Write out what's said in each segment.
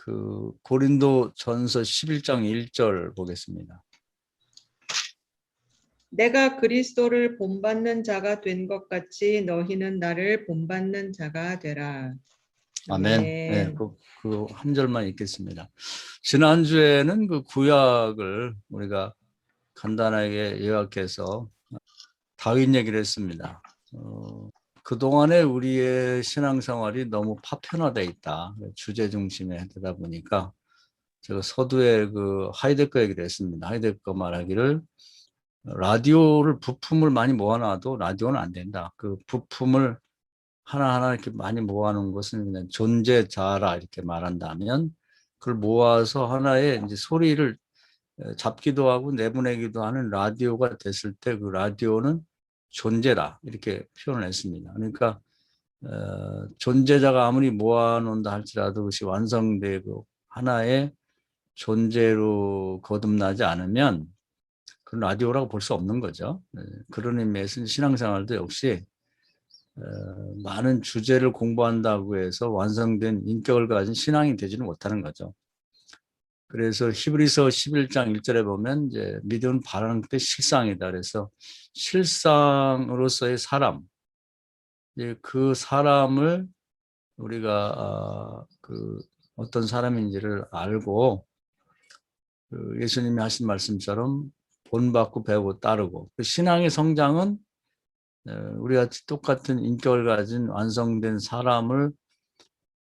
그 고린도 전서 11장 1절 보겠습니다. 내가 그리스도를 본받는 자가 된 것 같이 너희는 나를 본받는 자가 되라. 아멘. 네, 그 한 절만 읽겠습니다. 지난주에는 그 구약을 우리가 간단하게 요약해서 다윗 얘기를 했습니다. 그동안에 우리의 신앙생활이 너무 파편화되어 있다. 주제 중심에 되다 보니까 제가 서두에 그 하이데거 얘기를 했습니다. 하이데거 말하기를 라디오를 부품을 많이 모아놔도 라디오는 안 된다. 그 부품을 하나하나 이렇게 많이 모아놓은 것은 그냥 존재자라 이렇게 말한다면 그걸 모아서 하나의 이제 소리를 잡기도 하고 내보내기도 하는 라디오가 됐을 때 그 라디오는 존재라 이렇게 표현을 했습니다. 그러니까 존재자가 아무리 모아놓는다 할지라도 그것이 완성되고 하나의 존재로 거듭나지 않으면 그런 라디오라고 볼 수 없는 거죠. 그런 의미에서 신앙생활도 역시 많은 주제를 공부한다고 해서 완성된 인격을 가진 신앙이 되지는 못하는 거죠. 그래서 히브리서 11장 1절에 보면 이제 믿음은 바라는 때 실상이다. 그래서 실상으로서의 사람, 그 사람을 우리가 그 어떤 사람인지를 알고 그 예수님이 하신 말씀처럼 본받고 배우고 따르고 그 신앙의 성장은 우리가 똑같은 인격을 가진 완성된 사람을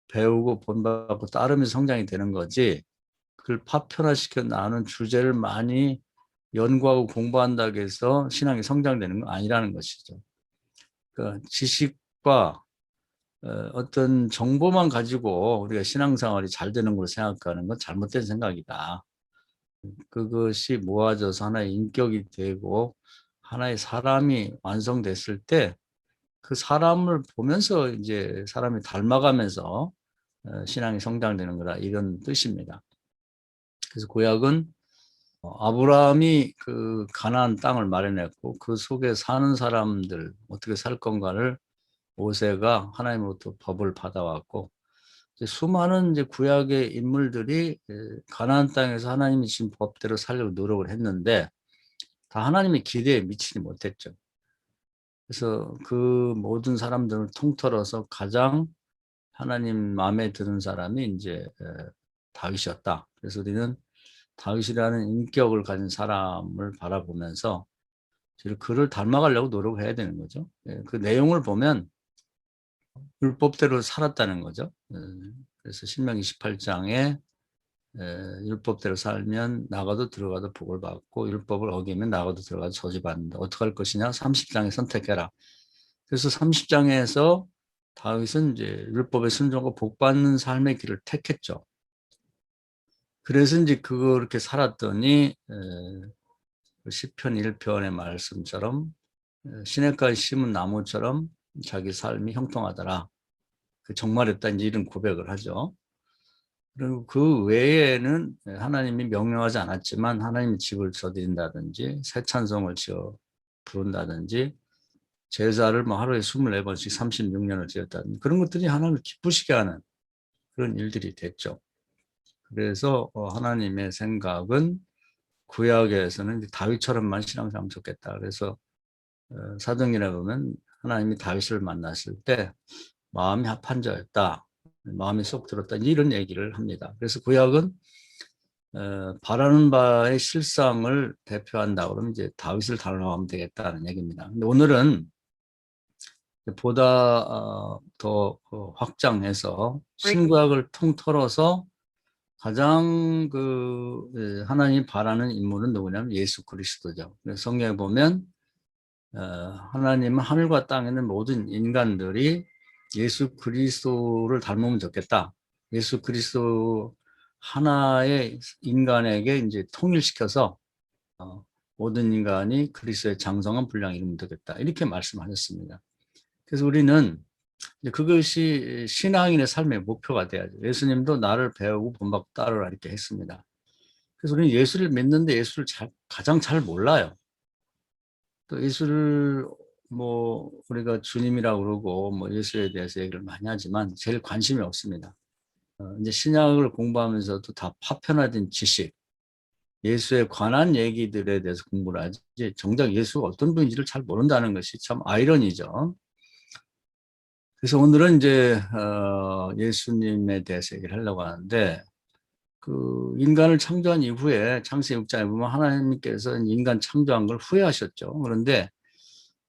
배우고 본받고 따르면서 성장이 되는 거지 그걸 파편화시켜 나눈 주제를 많이 연구하고 공부한다고 해서 신앙이 성장되는 건 아니라는 것이죠. 그러니까 지식과 어떤 정보만 가지고 우리가 신앙생활이 잘 되는 걸로 생각하는 건 잘못된 생각이다. 그것이 모아져서 하나의 인격이 되고 하나의 사람이 완성됐을 때 그 사람을 보면서 이제 사람이 닮아가면서 신앙이 성장되는 거라 이런 뜻입니다. 그래서 구약은 아브라함이 그 가나안 땅을 마련했고 그 속에 사는 사람들 어떻게 살 건가를 모세가 하나님으로부터 법을 받아왔고 이제 수많은 이제 구약의 인물들이 가나안 땅에서 하나님이 주신 법대로 살려고 노력을 했는데 다 하나님의 기대에 미치지 못했죠. 그래서 그 모든 사람들을 통틀어서 가장 하나님 마음에 드는 사람이 이제 다윗이었다. 그래서 우리는 다윗이라는 인격을 가진 사람을 바라보면서 그를 닮아가려고 노력을 해야 되는 거죠. 그 내용을 보면 율법대로 살았다는 거죠. 그래서 신명기 28장에 율법대로 살면 나가도 들어가도 복을 받고 율법을 어기면 나가도 들어가도 저주받는다. 어떻게 할 것이냐? 30장에 선택해라. 그래서 30장에서 다윗은 이제 율법에 순종하고 복 받는 삶의 길을 택했죠. 그래서 이제 그렇게 살았더니 시편 1편의 말씀처럼 시냇가에 심은 나무처럼 자기 삶이 형통하더라. 정말했다 이제 이런 고백을 하죠. 그리고 그 외에는 하나님이 명령하지 않았지만 하나님이 집을 저드린다든지 새 찬송을 지어 부른다든지 제사를 뭐 하루에 24번씩 36년을 지었다든지 그런 것들이 하나님을 기쁘시게 하는 그런 일들이 됐죠. 그래서 하나님의 생각은 구약에서는 다윗처럼만 신앙생활하면 좋겠다. 그래서 사도행전에 보면 하나님이 다윗을 만났을 때 마음이 합한 자였다. 마음이 쏙 들었다. 이런 얘기를 합니다. 그래서 구약은 바라는 바의 실상을 대표한다. 그러면 이제 다윗을 닮아가면 되겠다는 얘기입니다. 근데 오늘은 보다 더 확장해서 신구약을 통틀어서 가장 그 하나님이 바라는 인물은 누구냐면 예수 그리스도죠. 성경에 보면 하나님은 하늘과 땅에 있는 모든 인간들이 예수 그리스도를 닮으면 좋겠다. 예수 그리스도 하나의 인간에게 이제 통일시켜서 모든 인간이 그리스도의 장성한 분량이 이루면 되겠다. 이렇게 말씀하셨습니다. 그래서 우리는 그것이 신앙인의 삶의 목표가 돼야죠. 예수님도 나를 배우고 본받고 따르라 이렇게 했습니다. 그래서 우리는 예수를 믿는데 예수를 가장 잘 몰라요. 또 예수를 뭐 우리가 주님이라고 그러고 뭐 예수에 대해서 얘기를 많이 하지만 제일 관심이 없습니다. 이제 신약을 공부하면서도 다 파편화된 지식, 예수에 관한 얘기들에 대해서 공부를 하지 정작 예수가 어떤 분인지를 잘 모른다는 것이 참 아이러니죠. 그래서 오늘은 이제 예수님에 대해서 얘기를 하려고 하는데, 그 인간을 창조한 이후에 창세기 6장에 보면 하나님께서 인간 창조한 걸 후회하셨죠. 그런데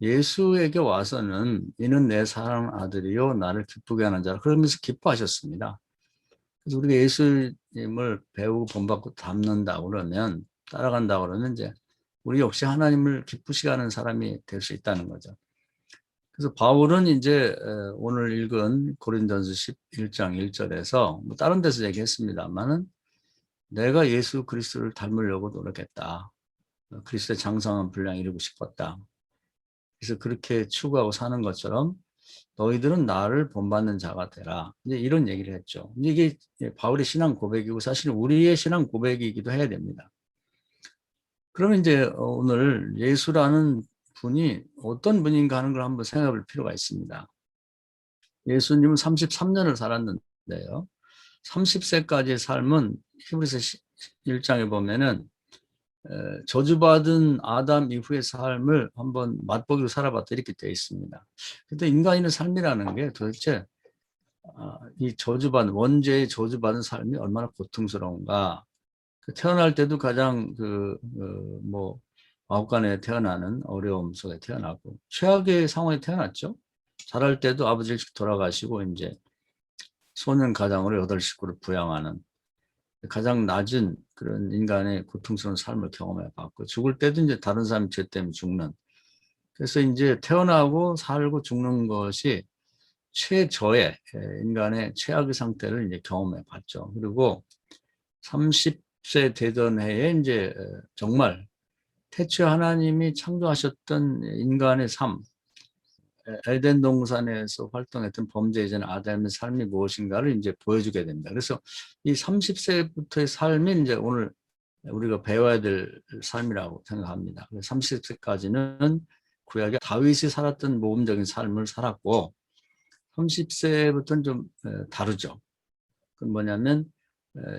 예수에게 와서는 이는 내 사랑하는 아들이요 나를 기쁘게 하는 자라 그러면서 기뻐하셨습니다. 그래서 우리가 예수님을 배우고 본받고 닮는다 그러면, 따라간다 그러면 이제 우리 역시 하나님을 기쁘시게 하는 사람이 될 수 있다는 거죠. 그래서 바울은 이제 오늘 읽은 고린도전서 11장 1절에서 뭐 다른 데서 얘기했습니다만은, 내가 예수 그리스도를 닮으려고 노력했다. 그리스도의 장성한 분량 이루고 싶었다. 그래서 그렇게 추구하고 사는 것처럼 너희들은 나를 본받는 자가 되라. 이제 이런 얘기를 했죠. 이게 바울의 신앙 고백이고 사실 우리의 신앙 고백이기도 해야 됩니다. 그러면 이제 오늘 예수라는 분이 어떤 분인가 하는 걸 한번 생각해 볼 필요가 있습니다. 예수님은 33년을 살았는데요. 30세까지의 삶은 히브리서 1장에 보면은 저주받은 아담 이후의 삶을 한번 맛보기로 살아봤다 이렇게 되어 있습니다. 근데 인간의 삶이라는 게 도대체 이 저주받은 원죄의 저주받은 삶이 얼마나 고통스러운가. 태어날 때도 가장 뭐 마국간에 태어나는 어려움 속에 태어나고 최악의 상황에 태어났죠. 자랄 때도 아버지 일찍 돌아가시고 이제 소년 가장으로 8식구를 부양하는 가장 낮은 그런 인간의 고통스러운 삶을 경험해 봤고, 죽을 때도 이제 다른 사람 죄 때문에 죽는. 그래서 이제 태어나고 살고 죽는 것이 최저의 인간의 최악의 상태를 이제 경험해 봤죠. 그리고 30세 되던 해에 이제 정말 태초에 하나님이 창조하셨던 인간의 삶, 에덴 동산에서 활동했던 범죄이전 아담의 삶이 무엇인가를 이제 보여주게 됩니다. 그래서 이 30세부터의 삶이 이제 오늘 우리가 배워야 될 삶이라고 생각합니다. 30세까지는 구약의 다윗이 살았던 모범적인 삶을 살았고 30세부터는 좀 다르죠. 그건 뭐냐면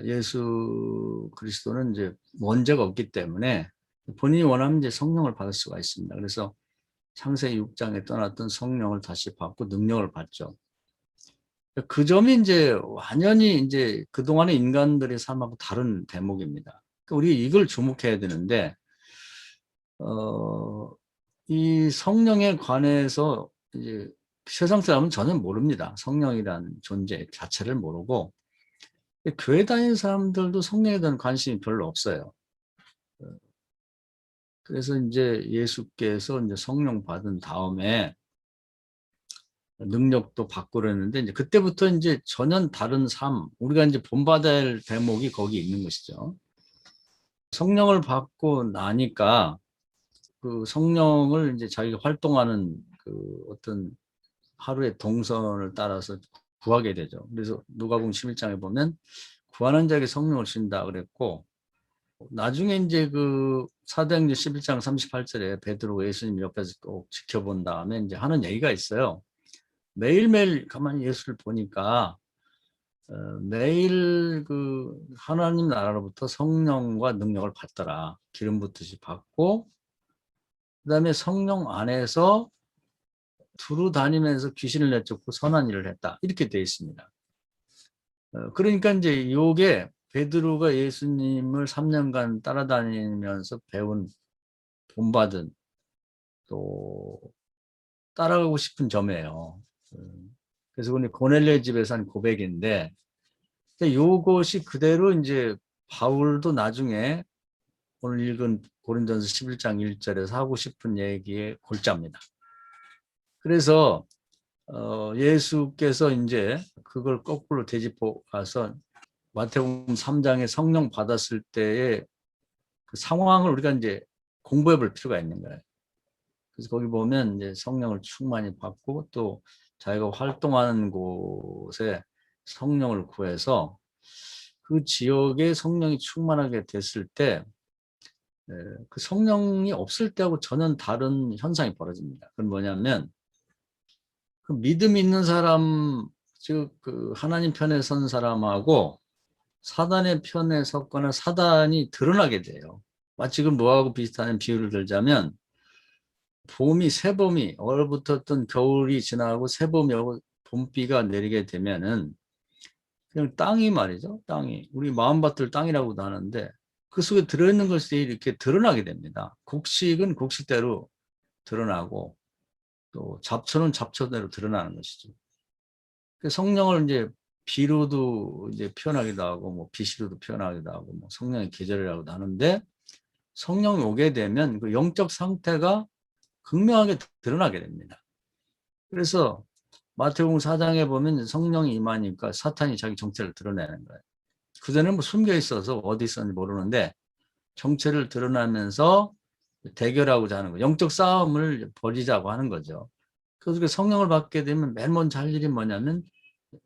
예수 그리스도는 이제 원죄가 없기 때문에 본인이 원하면 이제 성령을 받을 수가 있습니다. 그래서 창세기 6장에 떠났던 성령을 다시 받고 능력을 받죠. 그 점이 이제 완전히 이제 그동안의 인간들의 삶하고 다른 대목입니다. 우리 이걸 주목해야 되는데, 이 성령에 관해서 이제 세상 사람은 전혀 모릅니다. 성령이라는 존재 자체를 모르고, 교회 다니는 사람들도 성령에 대한 관심이 별로 없어요. 그래서 이제 예수께서 이제 성령 받은 다음에 능력도 받고 그랬는데, 이제 그때부터 이제 전혀 다른 삶, 우리가 이제 본받아야 할 대목이 거기 있는 것이죠. 성령을 받고 나니까 그 성령을 이제 자기가 활동하는 그 어떤 하루의 동선을 따라서 구하게 되죠. 그래서 누가복음 11장에 보면 구하는 자에게 성령을 주신다 그랬고, 나중에 이제 그 사도행전 11장 38절에 베드로가 예수님 옆에서 꼭 지켜본 다음에 이제 하는 얘기가 있어요. 매일매일 가만히 예수를 보니까 매일 그 하나님 나라로부터 성령과 능력을 받더라. 기름 붓듯이 받고, 그다음에 성령 안에서 두루 다니면서 귀신을 내쫓고 선한 일을 했다. 이렇게 되어 있습니다. 그러니까 이제 요게 베드로가 예수님을 3년간 따라다니면서 배운 본받은 또 따라가고 싶은 점이에요. 그래서 우리 고넬레 집에서 한 고백인데, 요것이 그대로 이제 바울도 나중에 오늘 읽은 고린도전서 11장 1절에서 하고 싶은 얘기의 골자입니다. 그래서 예수께서 이제 그걸 거꾸로 되짚어 가서 마태복음 3장에 성령 받았을 때의 그 상황을 우리가 이제 공부해 볼 필요가 있는 거예요. 그래서 거기 보면 이제 성령을 충만히 받고 또 자기가 활동하는 곳에 성령을 구해서 그 지역에 성령이 충만하게 됐을 때 그 성령이 없을 때하고 전혀 다른 현상이 벌어집니다. 그건 뭐냐면 그 믿음 있는 사람 즉 그 하나님 편에 선 사람하고 사단의 편에 섰거나 사단이 드러나게 돼요. 마치 그 뭐하고 비슷한 비유를 들자면 새봄이 얼어붙었던 겨울이 지나고 새봄이 오고 봄비가 내리게 되면은 그냥 땅이 말이죠. 땅이 우리 마음밭을 땅이라고도 하는데 그 속에 들어있는 것이 이렇게 드러나게 됩니다. 곡식은 곡식대로 드러나고 또 잡초는 잡초대로 드러나는 것이죠. 성령을 이제 비로도 이제 표현하기도 하고 뭐 빛으로도 표현하기도 하고 뭐 성령의 계절이라고도 하는데 성령이 오게 되면 그 영적 상태가 극명하게 드러나게 됩니다. 그래서 마태복음 4장에 보면 성령이 임하니까 사탄이 자기 정체를 드러내는 거예요. 그전에는 뭐 숨겨 있어서 어디 있었는지 모르는데 정체를 드러나면서 대결하고자 하는 거예요. 영적 싸움을 벌이자고 하는 거죠. 그래서 그 성령을 받게 되면 맨 먼저 할 일이 뭐냐면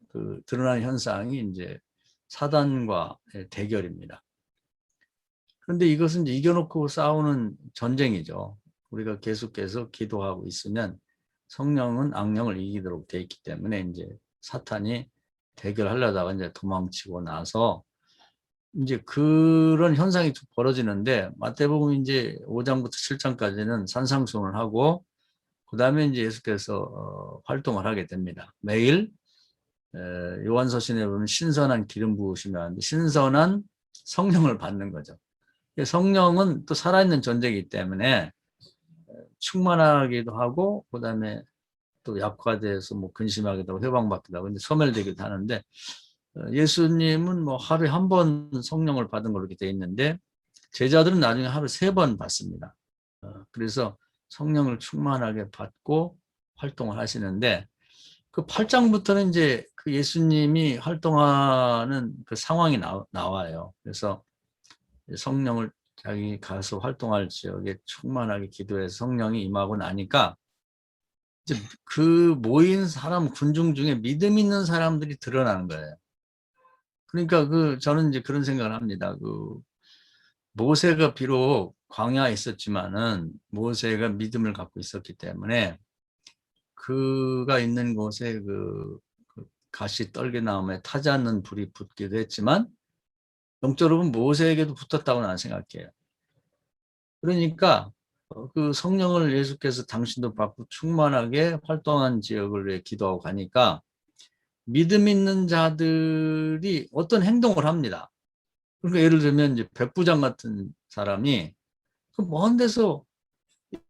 그 드러나는 현상이 이제 사단과의 대결입니다. 그런데 이것은 이제 이겨놓고 싸우는 전쟁이죠. 우리가 계속해서 기도하고 있으면 성령은 악령을 이기도록 돼 있기 때문에 이제 사탄이 대결하려다가 이제 도망치고 나서 이제 그런 현상이 벌어지는데 마태복음 이제 5장부터 7장까지는 산상수훈을 하고 그 다음에 이제 예수께서 활동을 하게 됩니다. 매일 요한서신에 보면 신선한 기름 부으심이 하는데 신선한 성령을 받는 거죠. 성령은 또 살아있는 존재이기 때문에 충만하기도 하고 그 다음에 또 약화돼서 뭐 근심하기도 하고 회방받기도 하고 이제 소멸되기도 하는데 예수님은 뭐 하루에 한 번 성령을 받은 걸로 이렇게 돼 있는데 제자들은 나중에 하루 3번 받습니다. 그래서 성령을 충만하게 받고 활동을 하시는데 그 8장부터는 이제 그 예수님이 활동하는 그 상황이 나와요. 그래서 성령을 자기 가서 활동할 지역에 충만하게 기도해서 성령이 임하고 나니까 이제 그 모인 사람 군중 중에 믿음 있는 사람들이 드러나는 거예요. 그러니까 저는 이제 그런 생각을 합니다. 모세가 비록 광야에 있었지만은 모세가 믿음을 갖고 있었기 때문에 그가 있는 곳에 그 가시 떨기나무에 타지 않는 불이 붙기도 했지만 영적으로 보면 모세에게도 붙었다고 나는 생각해요. 그러니까 그 성령을 예수께서 당신도 받고 충만하게 활동한 지역을 위해 기도하고 가니까 믿음 있는 자들이 어떤 행동을 합니다. 그러니까 예를 들면 이제 백부장 같은 사람이 그 먼 데서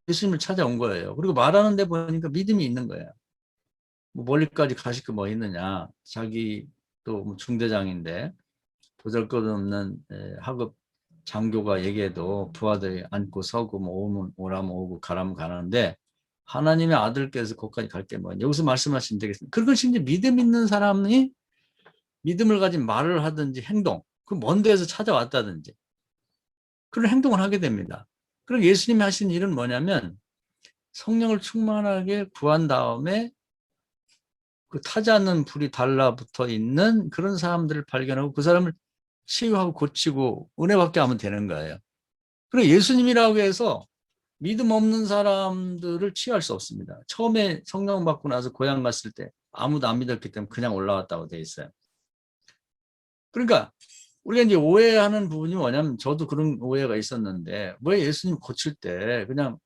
예수님을 찾아온 거예요. 그리고 말하는 데 보니까 믿음이 있는 거예요. 뭐 멀리까지 가실 거 뭐 있느냐. 자기 또 중대장인데 보잘것없는 하급 장교가 얘기해도 부하들이 앉고 서고 뭐 오면 오라면 오고 가라면 가는데 하나님의 아들께서 거기까지 갈 게 뭐냐. 여기서 말씀하시면 되겠습니다. 그것이 이제 믿음 있는 사람이 믿음을 가진 말을 하든지 행동, 그 먼 데에서 찾아왔다든지 그런 행동을 하게 됩니다. 그리고 예수님이 하신 일은 뭐냐면 성령을 충만하게 구한 다음에 그 타지 않는 불이 달라붙어 있는 그런 사람들을 발견하고 그 사람을 치유하고 고치고 은혜받게 하면 되는 거예요. 그리고 예수님이라고 해서 믿음 없는 사람들을 치유할 수 없습니다. 처음에 성령 받고 나서 고향 갔을 때 아무도 안 믿었기 때문에 그냥 올라왔다고 돼 있어요. 그러니까 우리가 이제 오해하는 부분이 뭐냐면 저도 그런 오해가 있었는데 왜 예수님 고칠 때 그냥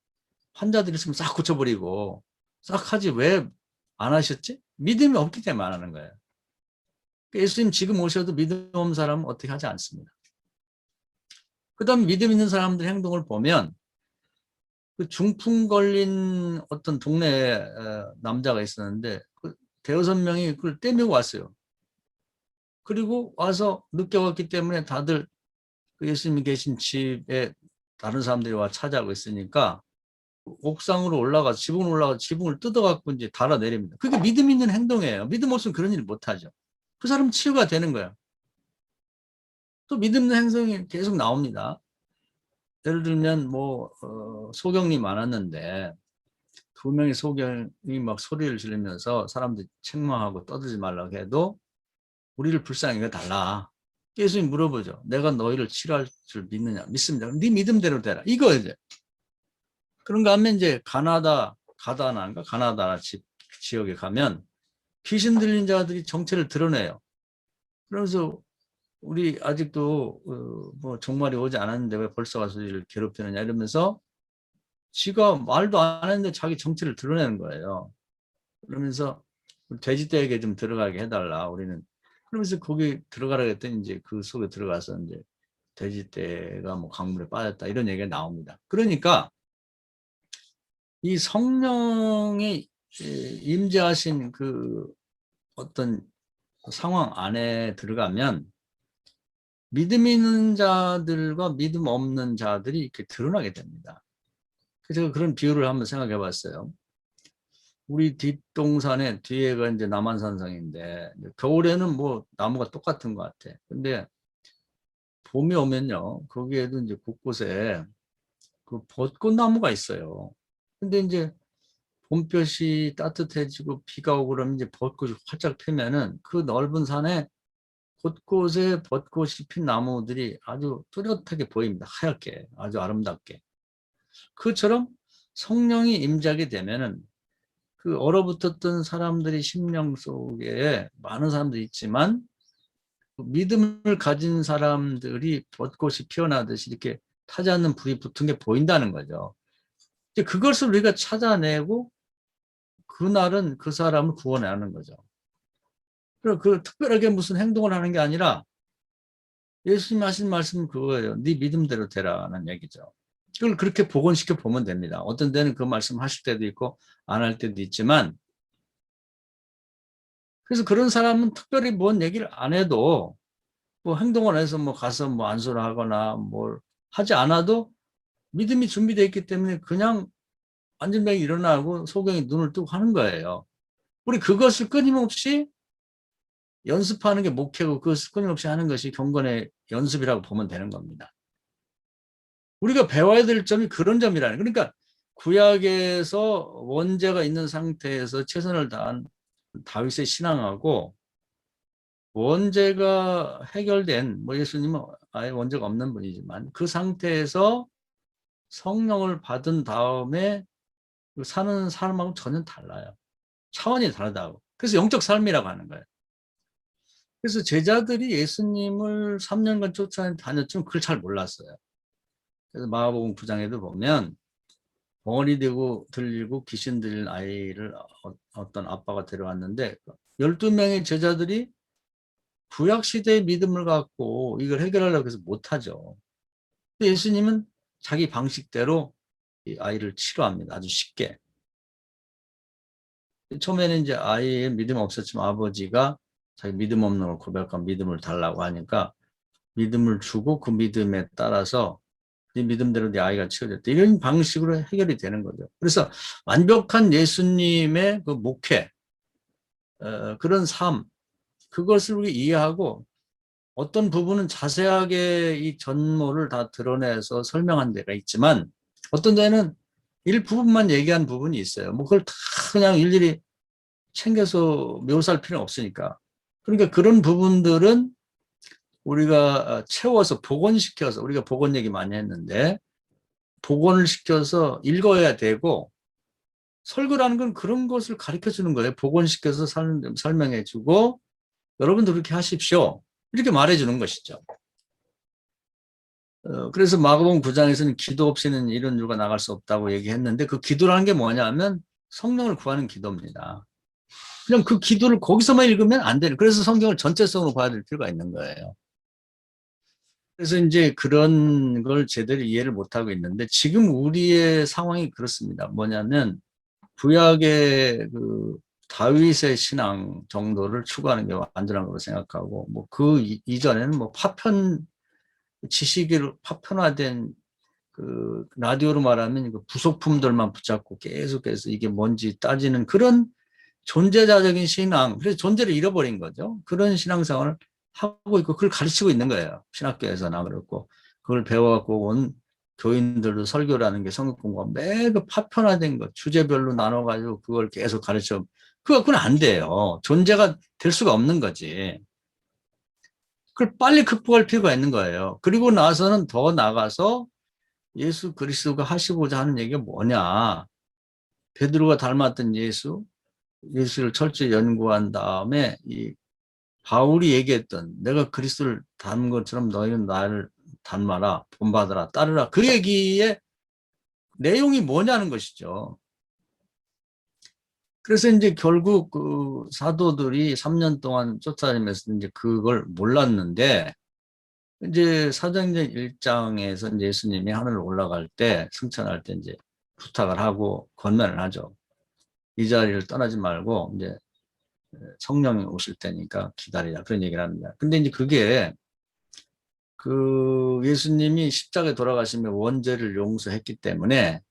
환자들 있으면 싹 고쳐버리고 싹 하지 왜 안 하셨지? 믿음이 없기 때문에 안 하는 거예요. 예수님 지금 오셔도 믿음 없는 사람은 어떻게 하지 않습니다. 그 다음에 믿음 있는 사람들의 행동을 보면 그 중풍 걸린 어떤 동네 남자가 있었는데 그 대여섯 명이 그걸 떼매고 왔어요. 그리고 와서 늦게 왔기 때문에 다들 그 예수님이 계신 집에 다른 사람들이 와 찾아오고 있으니까 옥상으로 올라가서 지붕으로 올라가서 지붕을 뜯어갖고 이제 달아내립니다. 그게 믿음 있는 행동이에요. 믿음 없으면 그런 일 못하죠. 그 사람은 치유가 되는 거예요. 또 믿음 있는 행동이 계속 나옵니다. 예를 들면 소경이 많았는데 2명의 소경이 막 소리를 지르면서 사람들이 책망하고 떠들지 말라고 해도 우리를 불쌍히 여겨달라. 예수님 물어보죠. 내가 너희를 치료할 줄 믿느냐? 믿습니다. 네 믿음대로 되라. 이거죠. 그런가 하면 이제 가나다 지역에 가면 귀신 들린 자들이 정체를 드러내요. 그래서 우리 아직도 뭐 종말이 오지 않았는데 왜 벌써 와서 이를 괴롭히느냐 이러면서 지가 말도 안 했는데 자기 정체를 드러내는 거예요. 그러면서 돼지떼에게 좀 들어가게 해달라 우리는. 그러면서 거기 들어가라 했더니 이제 그 속에 들어가서 이제 돼지떼가 뭐 강물에 빠졌다 이런 얘기가 나옵니다. 그러니까 이 성령이 임재하신 그 어떤 상황 안에 들어가면 믿음 있는 자들과 믿음 없는 자들이 이렇게 드러나게 됩니다. 그래서 그런 비유를 한번 생각해 봤어요. 우리 뒷동산에 뒤에가 이제 남한산성인데 겨울에는 뭐 나무가 똑같은 것 같아. 근데 봄이 오면요 거기에도 이제 곳곳에 그 벚꽃나무가 있어요. 근데 이제 봄볕이 따뜻해지고 비가 오고 그러면 이제 벚꽃이 활짝 피면은 그 넓은 산에 곳곳에 벚꽃이 핀 나무들이 아주 뚜렷하게 보입니다. 하얗게 아주 아름답게. 그처럼 성령이 임재하게 되면은 그 얼어붙었던 사람들이 심령 속에 많은 사람들이 있지만 믿음을 가진 사람들이 벚꽃이 피어나듯이 이렇게 타지 않는 불이 붙은 게 보인다는 거죠. 이제 그것을 우리가 찾아내고 그날은 그 사람을 구원해야 하는 거죠. 그리고 그 특별하게 무슨 행동을 하는 게 아니라 예수님 하신 말씀은 그거예요. 네 믿음대로 되라는 얘기죠. 그걸 그렇게 복원시켜 보면 됩니다. 어떤 데는 그 말씀 하실 때도 있고 안 할 때도 있지만 그래서 그런 사람은 특별히 뭔 얘기를 안 해도 뭐 행동을 해서 뭐 가서 뭐 안수를 하거나 뭘 하지 않아도 믿음이 준비되어 있기 때문에 그냥 안전병이 일어나고 소경이 눈을 뜨고 하는 거예요. 우리 그것을 끊임없이 연습하는 게 목표고 그것을 끊임없이 하는 것이 경건의 연습이라고 보면 되는 겁니다. 우리가 배워야 될 점이 그런 점이라는 거예요. 그러니까 구약에서 원죄가 있는 상태에서 최선을 다한 다윗의 신앙하고 원죄가 해결된 뭐 예수님은 아예 원죄가 없는 분이지만 그 상태에서 성령을 받은 다음에 사는 삶하고 전혀 달라요. 차원이 다르다고. 그래서 영적 삶이라고 하는 거예요. 그래서 제자들이 예수님을 3년간 쫓아다녔지만 그걸 잘 몰랐어요. 그래서 마가복음 9장에도 보면 벙어리 되고 들리고 귀신 들린 아이를 어떤 아빠가 데려왔는데 12명의 제자들이 구약시대의 믿음을 갖고 이걸 해결하려고 해서 못하죠. 예수님은 자기 방식대로 이 아이를 치료합니다. 아주 쉽게. 처음에는 이제 아이의 믿음 없었지만 아버지가 자기 믿음 없는 걸 고백하고 믿음을 달라고 하니까 믿음을 주고 그 믿음에 따라서 네 믿음대로 네 아이가 치료됐다. 이런 방식으로 해결이 되는 거죠. 그래서 완벽한 예수님의 그 목회, 그런 삶, 그것을 우리 이해하고 어떤 부분은 자세하게 이 전모를 다 드러내서 설명한 데가 있지만 어떤 데는 일부분만 얘기한 부분이 있어요. 뭐 그걸 다 그냥 일일이 챙겨서 묘사할 필요는 없으니까. 그러니까 그런 부분들은 우리가 채워서 복원시켜서 우리가 복원 얘기 많이 했는데 복원을 시켜서 읽어야 되고 설교라는 건 그런 것을 가르쳐 주는 거예요. 복원시켜서 설명해 주고 여러분도 그렇게 하십시오. 이렇게 말해 주는 것이죠. 그래서 마가복음 9장에서는 기도 없이는 이런 일과 나갈 수 없다고 얘기했는데 그 기도라는 게 뭐냐면 성령을 구하는 기도입니다. 그냥 그 기도를 거기서만 읽으면 안 돼요. 그래서 성경을 전체성으로 봐야 될 필요가 있는 거예요. 그래서 이제 그런 걸 제대로 이해를 못하고 있는데 지금 우리의 상황이 그렇습니다. 뭐냐면 구약의 그 다윗의 신앙 정도를 추구하는 게 완전한 거로 생각하고 뭐 그 이전에는 뭐 파편 지식으로 파편화된 그 라디오로 말하면 그 부속품들만 붙잡고 계속해서 이게 뭔지 따지는 그런 존재자적인 신앙, 그래서 존재를 잃어버린 거죠. 그런 신앙생활을 하고 있고 그걸 가르치고 있는 거예요. 신학교에서나 그렇고 그걸 배워갖고 온 교인들도 설교라는 게 성경 공부가 매그 파편화된 것, 주제별로 나눠가지고 그걸 계속 가르쳐. 그건 안 돼요. 존재가 될 수가 없는 거지. 그걸 빨리 극복할 필요가 있는 거예요. 그리고 나서는 더 나가서 예수 그리스도가 하시고자 하는 얘기가 뭐냐. 베드로가 닮았던 예수, 예수를 철저히 연구한 다음에 이 바울이 얘기했던 내가 그리스도를 닮은 것처럼 너희는 나를 닮아라, 본받아라, 따르라. 그 얘기의 내용이 뭐냐는 것이죠. 그래서 이제 결국 그 사도들이 3년 동안 쫓아다니면서 이제 그걸 몰랐는데 이제 사도행전 1장에서 이제 예수님이 하늘을 올라갈 때 승천할 때 이제 부탁을 하고 권면을 하죠. 이 자리를 떠나지 말고 이제 성령이 오실 테니까 기다리라 그런 얘기를 합니다. 근데 이제 그게 그 예수님이 십자가에 돌아가시며 원죄를 용서했기 때문에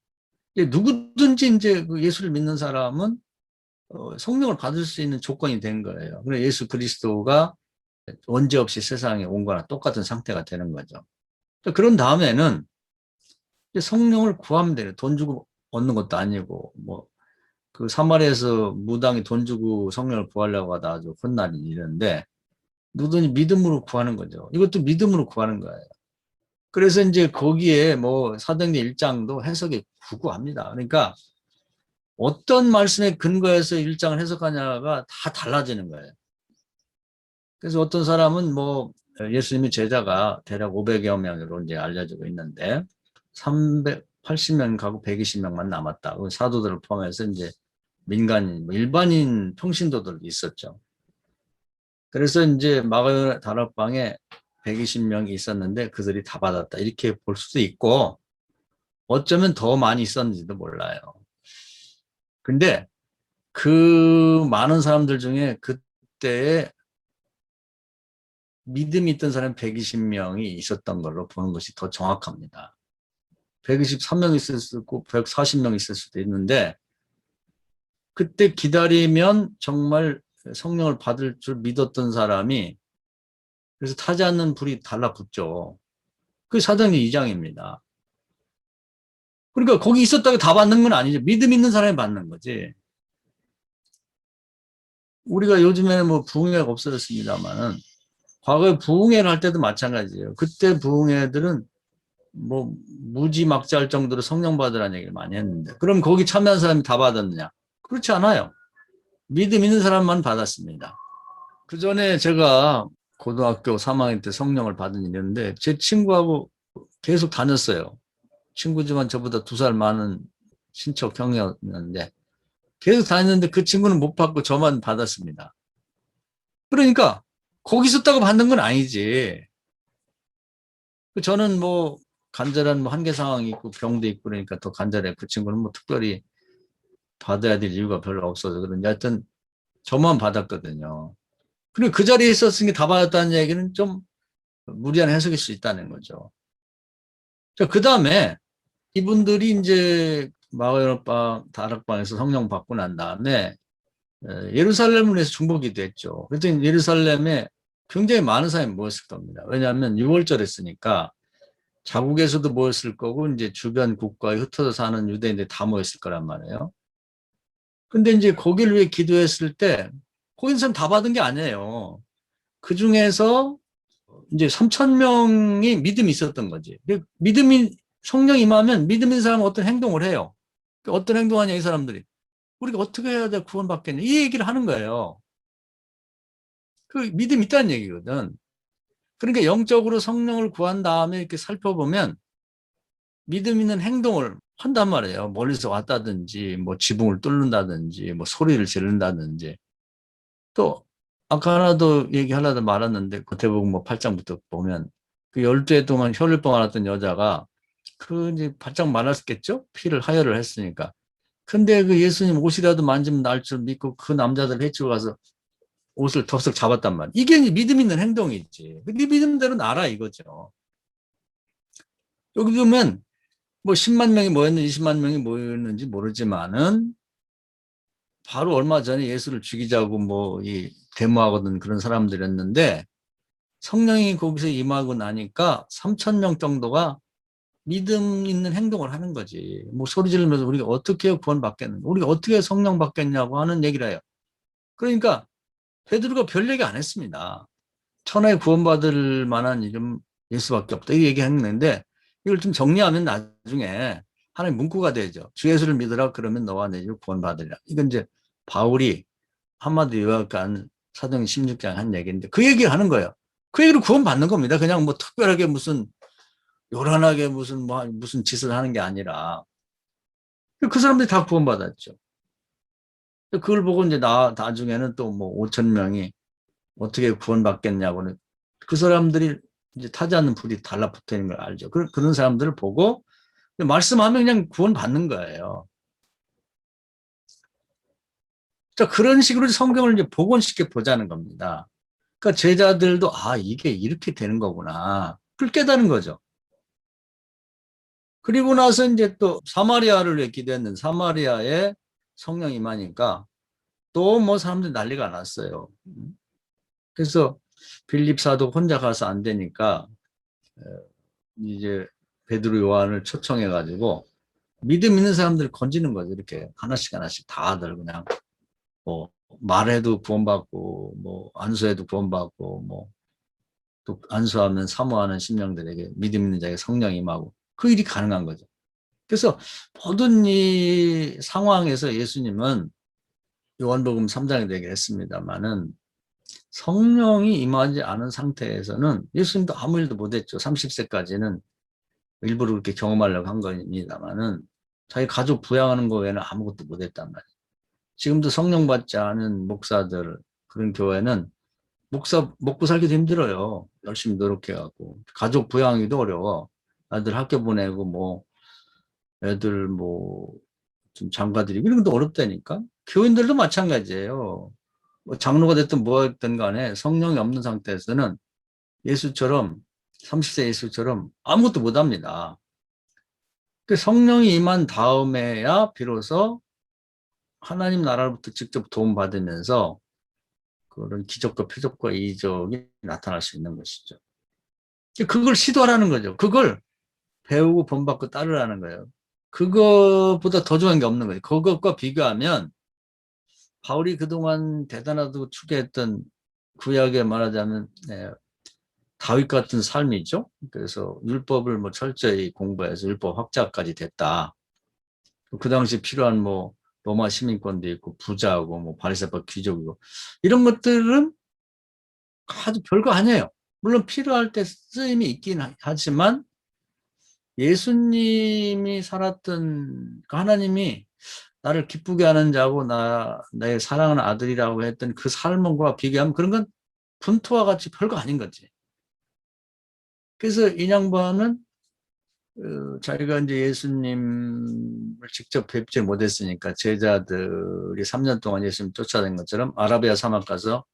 이제 누구든지 이제 그 예수를 믿는 사람은 성령을 받을 수 있는 조건이 된 거예요. 그래서 예수 그리스도가 원죄 없이 세상에 온 거나 똑같은 상태가 되는 거죠. 그런 다음에는 성령을 구하면 돼요. 돈 주고 얻는 것도 아니고 뭐 그 사마리아에서 무당이 돈 주고 성령을 구하려고 하다 아주 혼나는 일인데 누구든지 믿음으로 구하는 거죠. 이것도 믿음으로 구하는 거예요. 그래서 이제 거기에 뭐 사도행전 1장도 해석이 구구합니다. 그러니까 어떤 말씀에 근거해서 1장을 해석하냐가 다 달라지는 거예요. 그래서 어떤 사람은 뭐 예수님의 제자가 대략 500여 명으로 이제 알려지고 있는데 380명 가고 120명만 남았다. 사도들을 포함해서 이제 민간인, 일반인 평신도들도 있었죠. 그래서 이제 마가의 다락방에 120명이 있었는데 그들이 다 받았다. 이렇게 볼 수도 있고 어쩌면 더 많이 있었는지도 몰라요. 근데 그 많은 사람들 중에 그때에 믿음이 있던 사람 120명이 있었던 걸로 보는 것이 더 정확합니다. 123명 있을 수도 있고 140명 있을 수도 있는데 그때 기다리면 정말 성령을 받을 줄 믿었던 사람이 그래서 타지 않는 불이 달라붙죠. 그게 사도행전 2장입니다. 그러니까 거기 있었다고 다 받는 건 아니죠. 믿음 있는 사람이 받는 거지. 우리가 요즘에는 뭐 부흥회가 없어졌습니다만은 과거에 부흥회를 할 때도 마찬가지예요. 그때 부흥회들은 뭐 무지막지할 정도로 성령 받으라는 얘기를 많이 했는데 그럼 거기 참여한 사람이 다 받았느냐? 그렇지 않아요. 믿음 있는 사람만 받았습니다. 그 전에 제가 고등학교 3학년 때 성령을 받은 일이 있는데 제 친구하고 계속 다녔어요. 친구지만 저보다 2살 많은 친척 형이었는데 계속 다녔는데 그 친구는 못 받고 저만 받았습니다. 그러니까 거기 있었다고 받는 건 아니지. 저는 뭐 간절한 뭐 한계 상황이 있고 병도 있고 그러니까 더 간절해. 그 친구는 뭐 특별히 받아야 될 이유가 별로 없어서 그런지 하여튼 저만 받았거든요. 그리고 그 자리에 있었으니 다 받았다는 얘기는 좀 무리한 해석일 수 있다는 거죠. 자, 그 다음에 이분들이 이제 마가다락방 다락방에서 성령 받고 난 다음에 예루살렘을 위해서 중보기도 했죠. 그랬더니 예루살렘에 굉장히 많은 사람이 모였을 겁니다. 왜냐하면 6월절했으니까 자국에서도 모였을 거고 이제 주변 국가에 흩어져 사는 유대인들이 다 모였을 거란 말이에요. 근데 이제 거기를 위해 기도했을 때 거기 있는 사람 다 받은 게 아니에요. 그 중에서 이제 3천 명이 믿음이 있었던 거지. 믿음이 성령 임하면 믿음 있는 사람은 어떤 행동을 해요. 어떤 행동하냐 이 사람들이. 우리가 어떻게 해야 돼 구원받겠냐 이 얘기를 하는 거예요. 그 믿음이 있다는 얘기거든. 그러니까 영적으로 성령을 구한 다음에 이렇게 살펴보면 믿음 있는 행동을 한단 말이에요. 멀리서 왔다든지 뭐 지붕을 뚫는다든지 뭐 소리를 지른다든지 또 아까 하나도 얘기하려다 말았는데 겉에보고 뭐 8장부터 보면 그 12해 동안 혈류병 앓았던 여자가 그 이제 바짝 말았겠죠? 피를 하혈을 했으니까. 근데 그 예수님 옷이라도 만지면 날 줄 믿고 그 남자들 해치고 가서 옷을 덥석 잡았단 말이야. 이게 믿음 있는 행동이지. 네 믿음대로 알아 이거죠. 여기 보면 뭐 10만 명이 모였는지 20만 명이 모였는지 모르지만은 바로 얼마 전에 예수를 죽이자고 뭐 이 데모하거든 그런 사람들이었는데 성령이 거기서 임하고 나니까 3천 명 정도가 믿음 있는 행동을 하는 거지. 뭐 소리 지르면서 우리가 어떻게 구원받겠는가, 우리가 어떻게 성령 받겠냐고 하는 얘기를 해요. 그러니까 베드로가 별 얘기 안 했습니다. 천하에 구원받을 만한 이름 예수밖에 없다. 이 얘기 했는데 이걸 좀 정리하면 나중에 하나의 문구가 되죠. 주 예수를 믿으라 그러면 너와 내 집 구원받으리라. 이건 이제 바울이 한마디 요약한 사도행 16장 한 얘기인데 그 얘기를 하는 거예요. 그 얘기로 구원받는 겁니다. 그냥 뭐 특별하게 무슨 요란하게 무슨 짓을 하는 게 아니라 그 사람들이 다 구원받았죠. 그걸 보고 이제 나중에는 또 뭐 5천 명이 어떻게 구원받겠냐고는 그 사람들이 이제 타지 않는 불이 달라붙어 있는 걸 알죠. 그런 사람들을 보고 말씀하면 그냥 구원받는 거예요. 자, 그런 식으로 성경을 이제 복원시켜 보자는 겁니다. 그러니까 제자들도 이게 이렇게 되는 거구나. 그걸 깨달은 거죠. 그리고 나서 이제 또 사마리아를 왜 기도했는 사마리아에 성령 임하니까 또 뭐 사람들이 난리가 났어요. 그래서 빌립 사도 혼자 가서 안 되니까 이제 베드로 요한을 초청해 가지고 믿음 있는 사람들 건지는 거죠. 이렇게 하나씩 하나씩 다들 그냥 뭐 말해도 구원받고 뭐 안수해도 구원받고 뭐 또 안수하면 사모하는 심령들에게 믿음 있는 자에게 성령이 임하고 그 일이 가능한 거죠. 그래서 모든 이 상황에서 예수님은 요한복음 3장에 얘기했습니다마는 성령이 임하지 않은 상태에서는 예수님도 아무 일도 못했죠. 30세까지는 일부러 그렇게 경험하려고 한 겁니다마는 자기 가족 부양하는 거 외에는 아무것도 못했단 말이에요. 지금도 성령 받지 않은 목사들 그런 교회는 목사 먹고 살기도 힘들어요. 열심히 노력해갖고 가족 부양하기도 어려워. 아들 학교 보내고 뭐 애들 뭐 좀 장가들이고 이런 것도 어렵다니까. 교인들도 마찬가지예요. 뭐 장로가 됐든 뭐가 됐든 간에 성령이 없는 상태에서는 예수처럼 30세 예수처럼 아무것도 못합니다. 그 성령이 임한 다음에야 비로소 하나님 나라로부터 직접 도움받으면서 그런 기적과 표적과 이적이 나타날 수 있는 것이죠. 그걸 시도하라는 거죠. 그걸 배우고 본받고 따르라는 거예요. 그것보다 더 좋은 게 없는 거예요. 그것과 비교하면 바울이 그동안 대단하다고 추구했던 구약에 말하자면 다윗 같은 삶이죠. 그래서 율법을 뭐 철저히 공부해서 율법 학자까지 됐다. 그 당시 필요한 뭐 로마 시민권도 있고 부자고 뭐 바리새파 귀족이고 이런 것들은 아주 별거 아니에요. 물론 필요할 때 쓰임이 있긴 하지만 예수님이 살았던 그 하나님이 나를 기쁘게 하는 자고 나의 사랑하는 아들이라고 했던 그 삶과 비교하면 그런 건 분투와 같이 별거 아닌 거지. 그래서 이 양반은 자기가 이제 예수님을 직접 뵙지 못했으니까 제자들이 3년 동안 예수님 쫓아다닌 것처럼 아라비아 사막 가서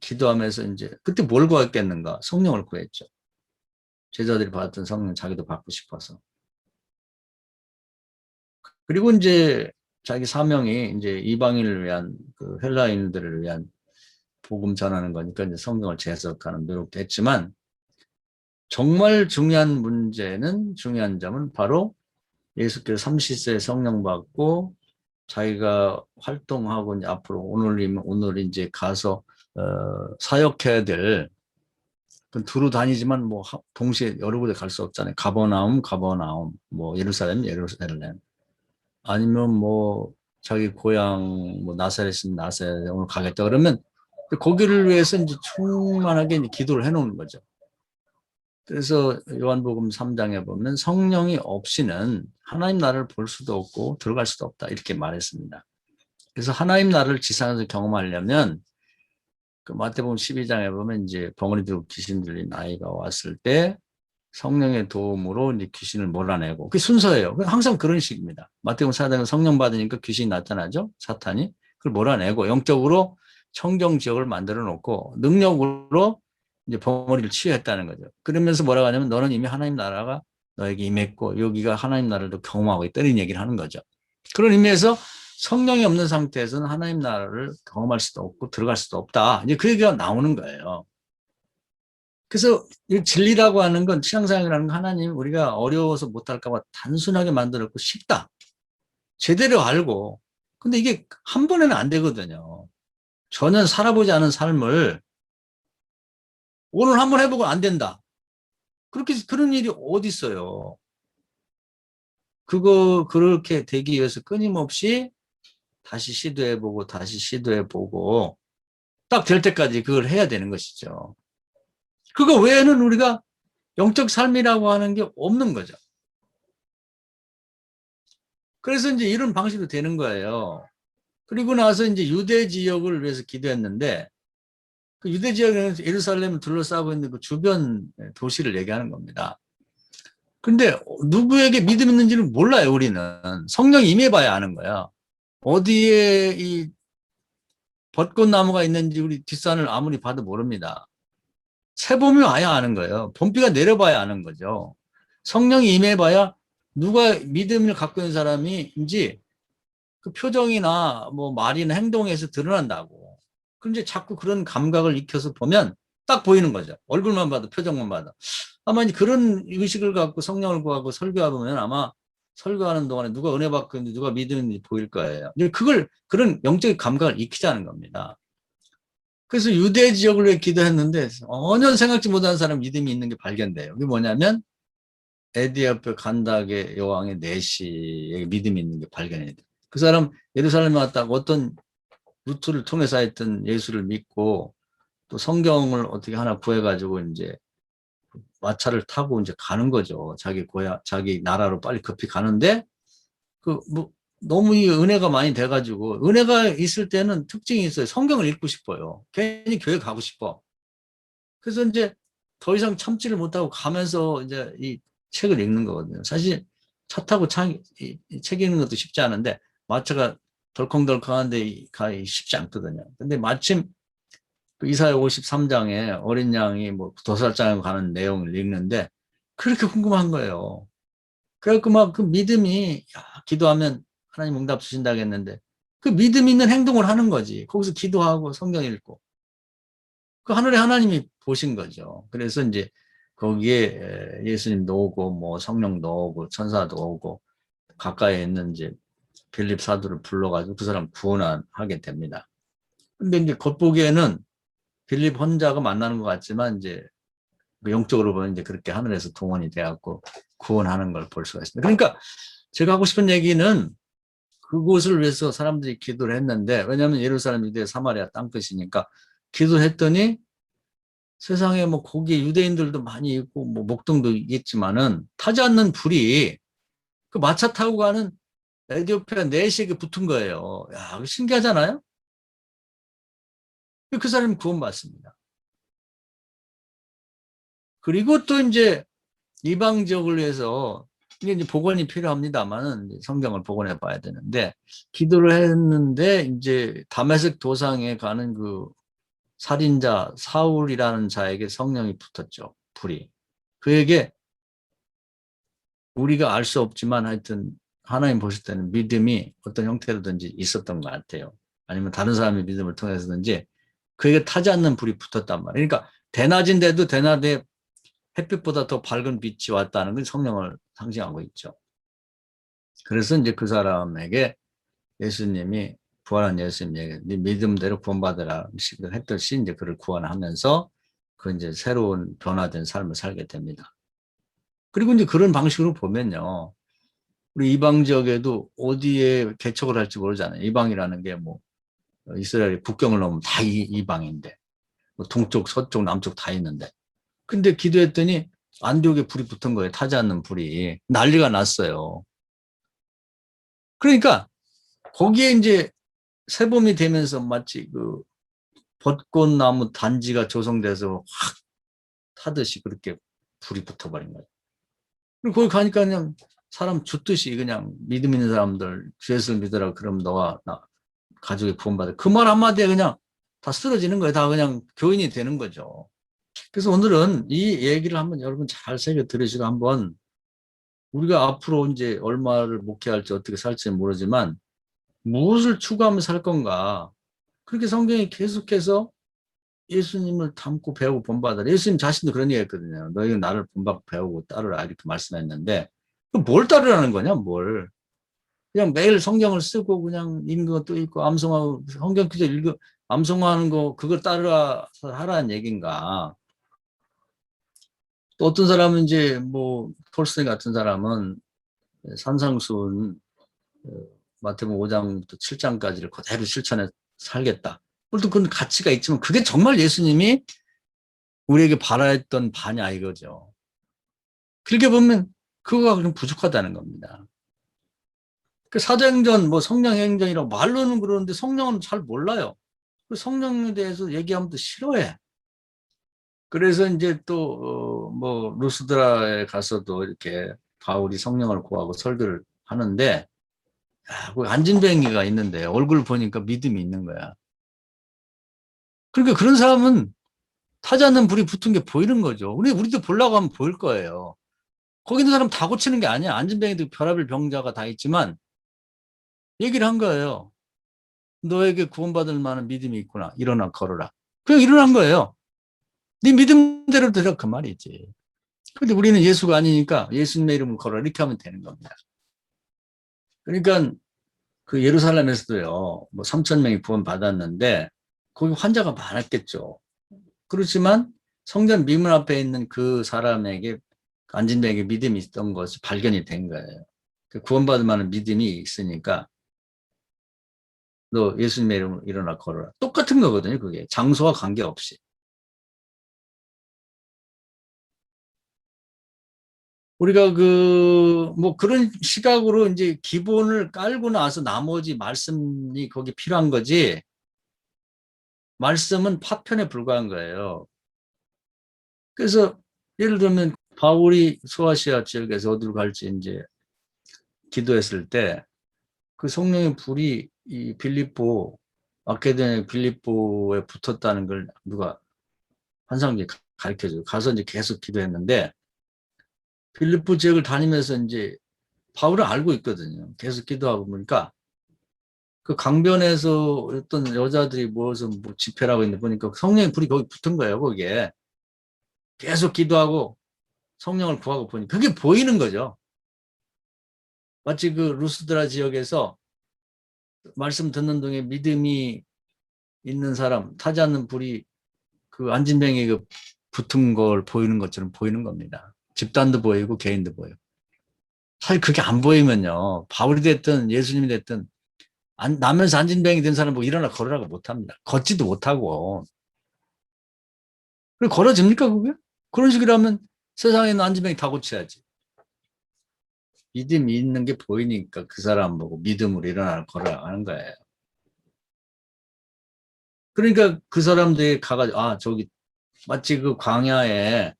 기도하면서 이제 그때 뭘 구했겠는가? 성령을 구했죠. 제자들이 받았던 성령 자기도 받고 싶어서. 그리고 이제 자기 사명이 이제 이방인을 위한 그 헬라인들을 위한 복음 전하는 거니까 이제 성경을 재해석하는 노력도 했지만 정말 중요한 점은 바로 예수께서 30세에 성령 받고 자기가 활동하고 이제 앞으로 오늘 이제 가서 사역해야 될 두루 다니지만 뭐 동시에 여러 곳에 갈 수 없잖아요. 가버나움, 뭐 예루살렘 아니면 뭐 자기 고향 뭐 나사렛은 나사렛 오늘 가겠다 그러면 거기를 위해서 이제 충만하게 이제 기도를 해놓는 거죠. 그래서 요한복음 3장에 보면 성령이 없이는 하나님 나라를 볼 수도 없고 들어갈 수도 없다 이렇게 말했습니다. 그래서 하나님 나라를 지상에서 경험하려면 그 마태복음 12장에 보면 이제 벙어리 들고 귀신 들린 아이가 왔을 때 성령의 도움으로 이제 귀신을 몰아내고 그게 순서예요. 항상 그런 식입니다. 마태복음 4장은 성령 받으니까 귀신이 나타나죠. 사탄이 그걸 몰아내고 영적으로 청정 지역을 만들어 놓고 능력으로 이제 벙어리를 치유했다는 거죠. 그러면서 뭐라고 하냐면 너는 이미 하나님 나라가 너에게 임했고 여기가 하나님 나라를 경험하고 있다는 얘기를 하는 거죠. 그런 의미에서 성령이 없는 상태에서는 하나님 나라를 경험할 수도 없고 들어갈 수도 없다. 이제 그 얘기가 나오는 거예요. 그래서 이 진리라고 하는 건 신앙생활이라는 건 하나님 우리가 어려워서 못할까 봐 단순하게 만들었고 쉽다. 제대로 알고. 근데 이게 한 번에는 안 되거든요. 전혀 살아보지 않은 삶을 오늘 한번 해보고 안 된다. 그런 일이 어디 있어요. 그렇게 되기 위해서 끊임없이 다시 시도해보고 다시 시도해보고 딱 될 때까지 그걸 해야 되는 것이죠. 그거 외에는 우리가 영적 삶이라고 하는 게 없는 거죠. 그래서 이제 이런 방식으로 되는 거예요. 그리고 나서 이제 유대 지역을 위해서 기도했는데 그 유대 지역에는 예루살렘을 둘러싸고 있는 그 주변 도시를 얘기하는 겁니다. 근데 누구에게 믿음 있는지는 몰라요, 우리는. 성령이 임해봐야 아는 거야. 어디에 이 벚꽃나무가 있는지 우리 뒷산을 아무리 봐도 모릅니다. 새봄이 와야 아는 거예요. 봄비가 내려봐야 아는 거죠. 성령이 임해봐야 누가 믿음을 갖고 있는 사람인지 그 표정이나 뭐 말이나 행동에서 드러난다고. 그럼 이제 자꾸 그런 감각을 익혀서 보면 딱 보이는 거죠. 얼굴만 봐도 표정만 봐도. 아마 이제 그런 의식을 갖고 성령을 구하고 설교하다 보면 아마 설교하는 동안에 누가 은혜 받고 있는지 누가 믿음인지 보일 거예요. 그걸 그런 영적인 감각을 익히자는 겁니다. 그래서 유대 지역을 위해 기도했는데 전혀 생각지 못한 사람 믿음이 있는 게 발견돼요. 그게 뭐냐면 에디오피아 간다게 여왕의 내시에 믿음이 있는 게 발견이 돼요. 그 사람 예루살렘에 왔다가 어떤 루트를 통해서 하여튼 예수를 믿고 또 성경을 어떻게 하나 구해가지고 이제 마차를 타고 이제 가는 거죠. 자기 고향, 자기 나라로 빨리 급히 가는데 그 뭐 너무 이 은혜가 많이 돼가지고 은혜가 있을 때는 특징이 있어요. 성경을 읽고 싶어요. 괜히 교회 가고 싶어. 그래서 이제 더 이상 참지를 못하고 가면서 이제 이 책을 읽는 거거든요. 사실 차 타고 책 읽는 것도 쉽지 않은데 마차가 덜컹덜컹한데 가기 쉽지 않거든요. 근데 마침 그 이사야 53장에 어린 양이 뭐 도살장에 가는 내용을 읽는데 그렇게 궁금한 거예요. 그래갖고 막 그 믿음이 기도하면 하나님 응답 주신다고 했는데 그 믿음 있는 행동을 하는 거지. 거기서 기도하고 성경 읽고. 그 하늘에 하나님이 보신 거죠. 그래서 이제 거기에 예수님도 오고 뭐 성령도 오고 천사도 오고 가까이에 있는 이제 빌립 사도를 불러가지고 그 사람 구원하게 됩니다. 근데 이제 겉보기에는 빌립 혼자가 만나는 것 같지만 이제 영적으로 보면 이제 그렇게 하늘에서 동원이 돼갖고 구원하는 걸 볼 수가 있습니다. 그러니까 제가 하고 싶은 얘기는 그곳을 위해서 사람들이 기도를 했는데 왜냐하면 예루살렘, 유대, 사마리아 땅끝이니까 기도했더니 세상에 뭐 거기 유대인들도 많이 있고 뭐 목동도 있겠지만은 타지 않는 불이 그 마차 타고 가는 에티오피아 내시에게 붙은 거예요. 야, 신기하잖아요? 그 사람이 구원받습니다. 그리고 또 이제 이방 지역을 위해서 이게 이제 복원이 필요합니다만은 성경을 복원해 봐야 되는데 기도를 했는데 이제 다메섹 도상에 가는 그 살인자 사울이라는 자에게 성령이 붙었죠. 불이. 그에게 우리가 알 수 없지만 하여튼 하나님 보실 때는 믿음이 어떤 형태로든지 있었던 것 같아요. 아니면 다른 사람의 믿음을 통해서든지 그에게 타지 않는 불이 붙었단 말이에요. 그러니까 대낮인데도 대낮에 햇빛보다 더 밝은 빛이 왔다는 건 성령을 상징하고 있죠. 그래서 이제 그 사람에게 예수님이 부활한 예수님에게 네 믿음대로 구원받으라 했듯이 이제 그를 구원하면서 그 이제 새로운 변화된 삶을 살게 됩니다. 그리고 이제 그런 방식으로 보면요. 우리 이방 지역에도 어디에 개척을 할지 모르잖아요. 이방이라는 게 뭐 이스라엘이 국경을 넘으면 다 이방인데 뭐 동쪽, 서쪽, 남쪽 다 있는데 근데 기도했더니 안디옥에 불이 붙은 거예요. 타지 않는 불이. 난리가 났어요. 그러니까 거기에 이제 새봄이 되면서 마치 그 벚꽃나무 단지가 조성돼서 확 타듯이 그렇게 불이 붙어버린 거예요. 그리고 거기 가니까 그냥 사람 죽듯이 그냥 믿음 있는 사람들 주 예수를 믿으라 그럼 너와 나 가족이 구원받아. 그 말 한마디에 그냥 다 쓰러지는 거예요. 다 그냥 교인이 되는 거죠. 그래서 오늘은 이 얘기를 한번 여러분 잘 새겨 들으시고 한번 우리가 앞으로 이제 얼마를 목회할지 어떻게 살지 모르지만 무엇을 추구하며 살 건가. 그렇게 성경이 계속해서 예수님을 닮고 배우고 본받아라. 예수님 자신도 그런 얘기 했거든요. 너희가 나를 본받고 배우고 따르라 이렇게 말씀했는데 뭘 따르라는 거냐 뭘. 그냥 매일 성경을 쓰고 그냥 읽는 것도 있고 암송하고 성경 기도 읽고 암송하는 거 그걸 따라 하라는 얘기인가. 또 어떤 사람은 이제 뭐 톨스토이 같은 사람은 산상수훈 마태복음 5장부터 7장까지를 그대로 실천해 살겠다. 물론 그건 가치가 있지만 그게 정말 예수님이 우리에게 바라했던 바냐 이거죠. 그렇게 보면 그거가 그럼 부족하다는 겁니다. 그 사도행전, 뭐 성령행전이라고 말로는 그러는데 성령은 잘 몰라요. 그 성령에 대해서 얘기하면 또 싫어해. 그래서 이제 또, 뭐, 루스드라에 가서도 이렇게 바울이 성령을 구하고 설교를 하는데, 야, 그 안진뱅이가 있는데 얼굴 보니까 믿음이 있는 거야. 그러니까 그런 사람은 타지 않는 불이 붙은 게 보이는 거죠. 우리도 보려고 하면 보일 거예요. 거기 있는 사람 다 고치는 게 아니야. 안진뱅이도 별의별 병자가 다 있지만 얘기를 한 거예요. 너에게 구원받을 만한 믿음이 있구나. 일어나 걸어라. 그냥 일어난 거예요. 네 믿음대로 되라 그 말이지. 근데 우리는 예수가 아니니까 예수님의 이름을 걸어라 이렇게 하면 되는 겁니다. 그러니까 그 예루살렘에서도요. 뭐 3천 명이 구원 받았는데 거기 환자가 많았겠죠. 그렇지만 성전 미문 앞에 있는 그 사람에게 안진뱅에게 믿음이 있던 것이 발견이 된 거예요. 구원받을 만한 믿음이 있으니까 너 예수님의 이름으로 일어나 걸어라. 똑같은 거거든요. 그게 장소와 관계없이. 우리가 뭐 그런 시각으로 이제 기본을 깔고 나서 나머지 말씀이 거기 필요한 거지. 말씀은 파편에 불과한 거예요. 그래서 예를 들면 바울이 소아시아 지역에서 어디로 갈지 이제 기도했을 때 그 성령의 불이 이 빌립보 마케도니아 빌립보에 붙었다는 걸 누가 환상적이 가르쳐줘요. 가서 이제 계속 기도했는데 빌립보 지역을 다니면서 이제 바울은 알고 있거든요. 계속 기도하고 보니까 그 강변에서 어떤 여자들이 모여서 뭐 집회를 하고 있는데 보니까 성령의 불이 거기 붙은 거예요. 거기에 계속 기도하고 성령을 구하고 보니 그게 보이는 거죠. 마치 그 루스드라 지역에서 말씀 듣는 중에 믿음이 있는 사람 타지 않는 불이 그 안진뱅이가 붙은 걸 보이는 것처럼 보이는 겁니다. 집단도 보이고 개인도 보여요. 사실 그게 안 보이면요. 바울이 됐든 예수님이 됐든 나면서 안진뱅이 된 사람 뭐 일어나 걸으라고 못합니다. 걷지도 못하고. 그리고 걸어집니까 그게? 그런 식이라면 세상에 있는 안진뱅이 다 고쳐야지. 믿음이 있는 게 보이니까 그 사람 보고 믿음으로 일어나 걸으라고 하는 거예요. 그러니까 그 사람들이 가가지고 저기 마치 그 광야에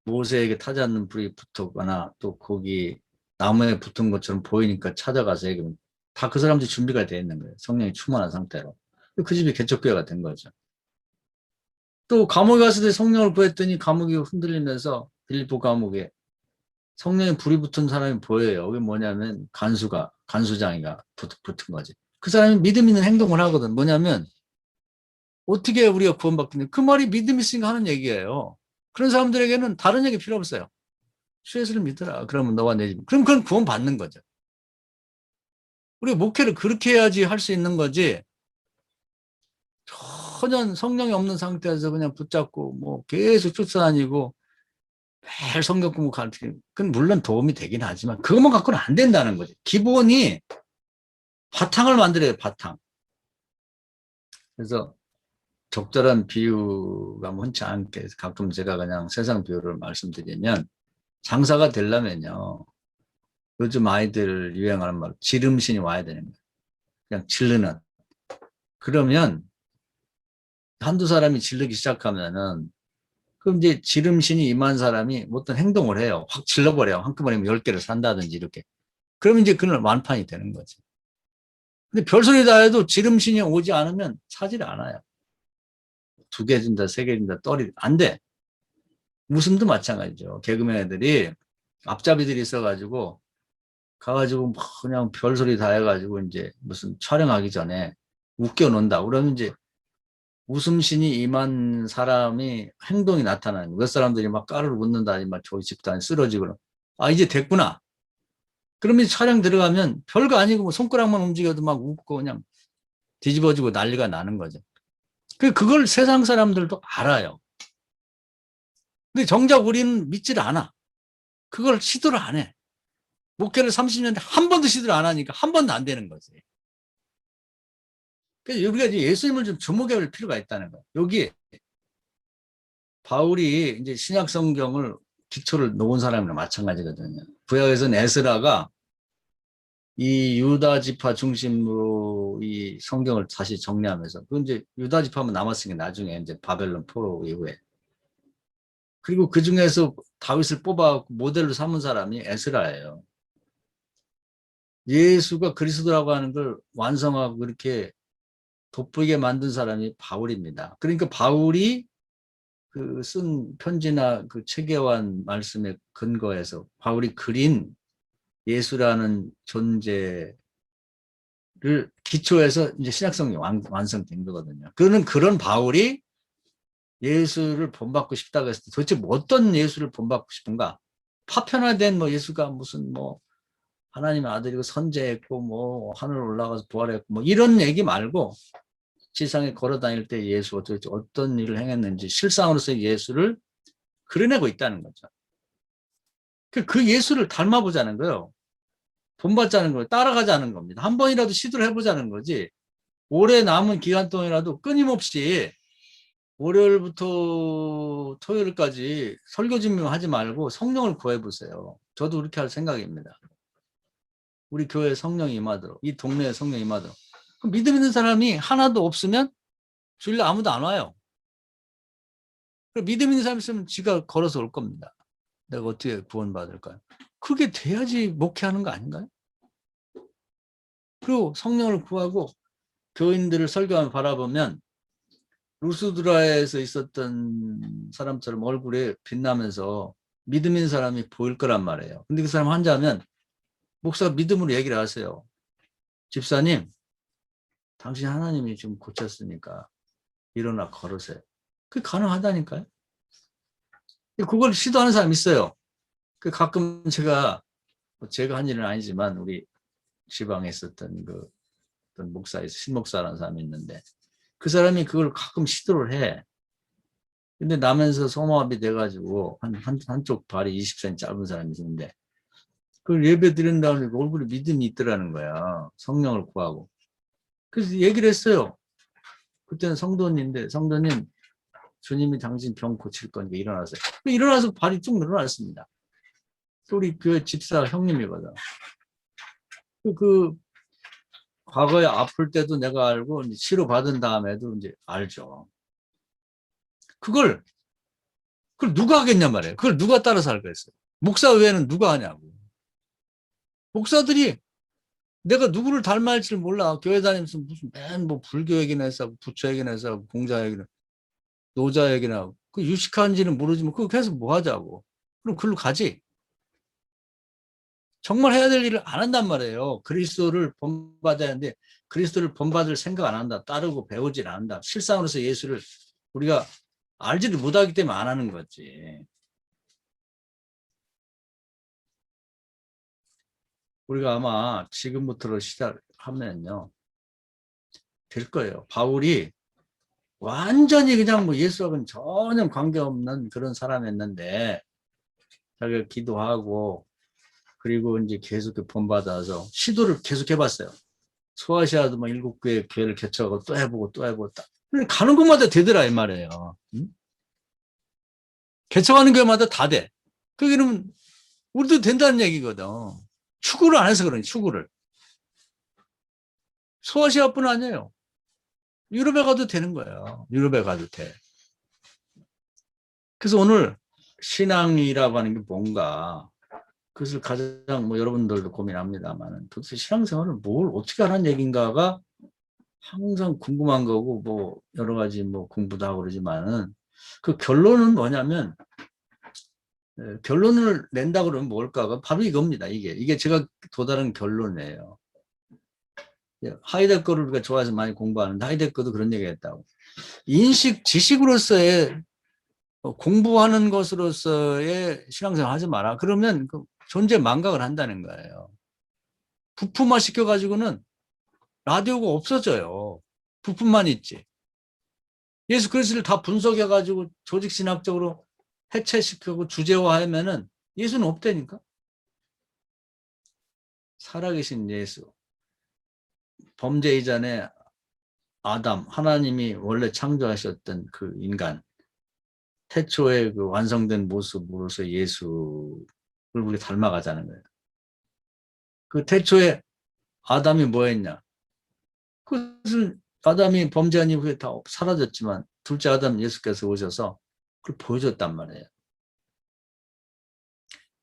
모세에게 타지 않는 불이 붙었거나 또 거기 나무에 붙은 것처럼 보이니까 찾아가서 얘기하면 다 그 사람들이 준비가 되어 있는 거예요. 성령이 충만한 상태로. 그 집이 개척교회가 된 거죠. 또 감옥에 갔을 때 성령을 구했더니 감옥이 흔들리면서 빌립보 감옥에 성령에 불이 붙은 사람이 보여요. 그게 뭐냐면 간수장이가 붙은 거지. 그 사람이 믿음 있는 행동을 하거든. 뭐냐면 어떻게 우리가 구원받겠냐. 그 말이 믿음 있으니까 하는 얘기예요. 그런 사람들에게는 다른 얘기 필요 없어요. 주 예수를 믿어라. 그러면 너와 내 집. 그럼 그건 구원받는 거죠. 우리가 목회를 그렇게 해야지 할 수 있는 거지. 전혀 성령이 없는 상태에서 그냥 붙잡고 뭐 계속 쫓아다니고 매일 성경 공부 가르치고 그건 물론 도움이 되긴 하지만 그것만 갖고는 안 된다는 거지. 기본이 바탕을 만들어야 돼, 바탕. 그래서 적절한 비유가 흔치 않게 가끔 제가 그냥 세상 비유를 말씀드리면 장사가 되려면요. 요즘 아이들 유행하는 말 지름신이 와야 되는 거예요. 그냥 질르는. 그러면 한두 사람이 질르기 시작하면은 그럼 이제 지름신이 임한 사람이 어떤 행동을 해요. 확 질러버려요. 한꺼번에 10개를 산다든지 이렇게. 그러면 이제 그는 완판이 되는 거지. 근데 별소리 다 해도 지름신이 오지 않으면 사질 않아요. 2개 준다, 3개 준다, 떨이 안 돼. 웃음도 마찬가지죠. 개그맨 애들이 앞잡이들이 있어가지고 가가지고 막 그냥 별소리 다 해가지고 이제 무슨 촬영하기 전에 웃겨 놓는다. 그러면 이제 웃음신이 임한 사람이 행동이 나타나는 거예요. 몇 사람들이 막 까르르 웃는다니 막 저기 집단이 쓰러지고 이제 됐구나. 그러면 촬영 들어가면 별거 아니고 뭐 손가락만 움직여도 막 웃고 그냥 뒤집어지고 난리가 나는 거죠. 그걸 세상 사람들도 알아요. 근데 정작 우리는 믿질 않아. 그걸 시도를 안 해. 목회를 30년 한 번도 시도를 안 하니까 한 번도 안 되는 거지. 그래서 우리가 이제 예수님을 좀 주목해 볼 필요가 있다는 거예요. 여기 바울이 이제 신약 성경을 기초를 놓은 사람이랑 마찬가지거든요. 구약에서는 에스라가 이 유다 지파 중심으로 이 성경을 다시 정리하면서, 그 이제 유다 지파만 남았으니까 나중에 이제 바벨론 포로 이후에. 그리고 그 중에서 다윗을 뽑아 모델로 삼은 사람이 에스라예요. 예수가 그리스도라고 하는 걸 완성하고 그렇게 돋보이게 만든 사람이 바울입니다. 그러니까 바울이 그 쓴 편지나 그 체계화한 말씀에 근거해서 바울이 그린 예수라는 존재를 기초해서 이제 신약성경이 완성된 거거든요. 그런 바울이 예수를 본받고 싶다고 했을 때 도대체 뭐 어떤 예수를 본받고 싶은가? 파편화된 뭐 예수가 무슨 뭐 하나님의 아들이고 선제했고 뭐 하늘 올라가서 부활했고 뭐 이런 얘기 말고 지상에 걸어 다닐 때 예수가 도대체 어떤 일을 행했는지 실상으로서의 예수를 그려내고 있다는 거죠. 그 예수를 닮아보자는 거예요. 본받자는 거예요. 따라가자는 겁니다. 한 번이라도 시도를 해보자는 거지. 올해 남은 기간 동안이라도 끊임없이 월요일부터 토요일까지 설교 증명하지 말고 성령을 구해보세요. 저도 그렇게 할 생각입니다. 우리 교회에 성령이 임하도록, 이 동네에 성령이 임하도록. 믿음 있는 사람이 하나도 없으면 주일날 아무도 안 와요. 믿음 있는 사람이 있으면 지가 걸어서 올 겁니다. 내가 어떻게 구원받을까요? 그게 돼야지 목회하는 거 아닌가요? 그리고 성령을 구하고 교인들을 설교하며 바라보면 루스드라에서 있었던 사람처럼 얼굴에 빛나면서 믿음 있는 사람이 보일 거란 말이에요. 근데 그 사람 환자하면 목사가 믿음으로 얘기를 하세요. 집사님, 당신 하나님이 지금 고쳤으니까 일어나 걸으세요. 그게 가능하다니까요. 그걸 시도하는 사람 있어요. 가끔 제가 한 일은 아니지만 우리 지방에 있었던 그 어떤 목사에서 신목사라는 사람이 있는데 그 사람이 그걸 가끔 시도를 해. 근데 나면서 소모압이 돼가지고 한쪽 발이 20cm 짧은 사람이 있는데 그걸 예배 드린 다음에 얼굴에 믿음이 있더라는 거야. 성령을 구하고. 그래서 얘기를 했어요. 그때는 성도인데 성도님 주님이 당신 병 고칠 거니까 일어나세요. 일어나서 발이 쭉 늘어났습니다. 우리 교회 집사 형님이거든. 그 과거에 아플 때도 내가 알고 이제 치료 받은 다음에도 이제 알죠. 그걸 누가 하겠냐 말이에요. 그걸 누가 따라서 할 거였어요. 목사 외에는 누가 하냐고. 목사들이 내가 누구를 닮아할지 몰라. 교회 다니면서 무슨 맨 뭐 불교 얘기나 해서 부처 얘기나 해서 공자 얘기나 노자 얘기나 하고 그 유식한지는 모르지만 그거 계속 뭐 하자고. 그럼 글로 가지. 정말 해야 될 일을 안 한단 말이에요. 그리스도를 본받아야 하는데 그리스도를 본받을 생각 안 한다. 따르고 배우질 않는다. 실상으로서 예수를 우리가 알지를 못하기 때문에 안 하는 거지. 우리가 아마 지금부터 시작하면요. 될 거예요. 바울이 완전히 그냥 뭐 예수하고는 전혀 관계없는 그런 사람이었는데 자기가 기도하고 그리고 이제 계속 본받아서 시도를 계속 해봤어요. 소아시아도 막 7개의 교회를 개척하고 또 해보고 또 해보고 가는 곳마다 되더라 이 말이에요. 응? 개척하는 교회마다 다 돼. 그게는 우리도 된다는 얘기거든. 추구를 안 해서 그러니 추구를. 소아시아뿐 아니에요. 유럽에 가도 되는 거예요. 유럽에 가도 돼. 그래서 오늘 신앙이라고 하는 게 뭔가 그것을 가장 뭐 여러분들도 고민합니다만 도대체 신앙생활을 뭘 어떻게 하는 얘기인가가 항상 궁금한 거고 뭐 여러 가지 뭐 공부도 하고 그러지만은 그 결론은 뭐냐면 결론을 낸다 그러면 뭘까가 바로 이겁니다. 이게 제가 도달한 결론이에요. 하이데거를 우리가 좋아해서 많이 공부하는데 하이데거도 그런 얘기했다고. 인식 지식으로서의 공부하는 것으로서의 신앙생활 하지 마라. 그러면 그 존재 망각을 한다는 거예요. 부품화 시켜가지고는 라디오가 없어져요. 부품만 있지. 예수 그리스도를 다 분석해가지고 조직신학적으로 해체시키고 주제화하면은 예수는 없다니까. 살아계신 예수, 범죄 이전에 아담, 하나님이 원래 창조하셨던 그 인간, 태초의 그 완성된 모습으로서 예수를 우리 닮아가자는 거예요. 그 태초에 아담이 뭐 했냐? 그것을 아담이 범죄한 이후에 다 사라졌지만 둘째 아담 예수께서 오셔서 그걸 보여줬단 말이에요.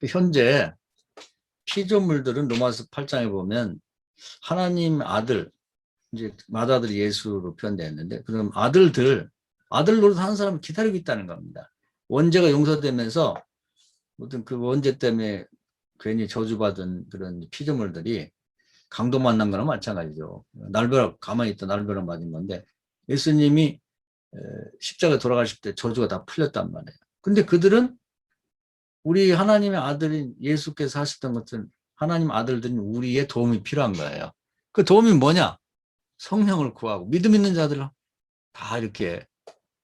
현재 피조물들은 로마서 8장에 보면 하나님 아들, 이제 맏아들이 예수로 표현되었는데, 그럼 아들 노릇 하는 사람을 기다리고 있다는 겁니다. 원죄가 용서되면서 어떤 그 원죄 때문에 괜히 저주받은 그런 피조물들이 강도 만난 거나 마찬가지죠. 날벼락, 가만히 있다 날벼락 맞은 건데, 예수님이 십자가에 돌아가실 때 저주가 다 풀렸단 말이에요. 근데 그들은 우리 하나님의 아들인 예수께서 하셨던 것은 하나님 아들들은 우리의 도움이 필요한 거예요. 그 도움이 뭐냐? 성령을 구하고 믿음 있는 자들을 다 이렇게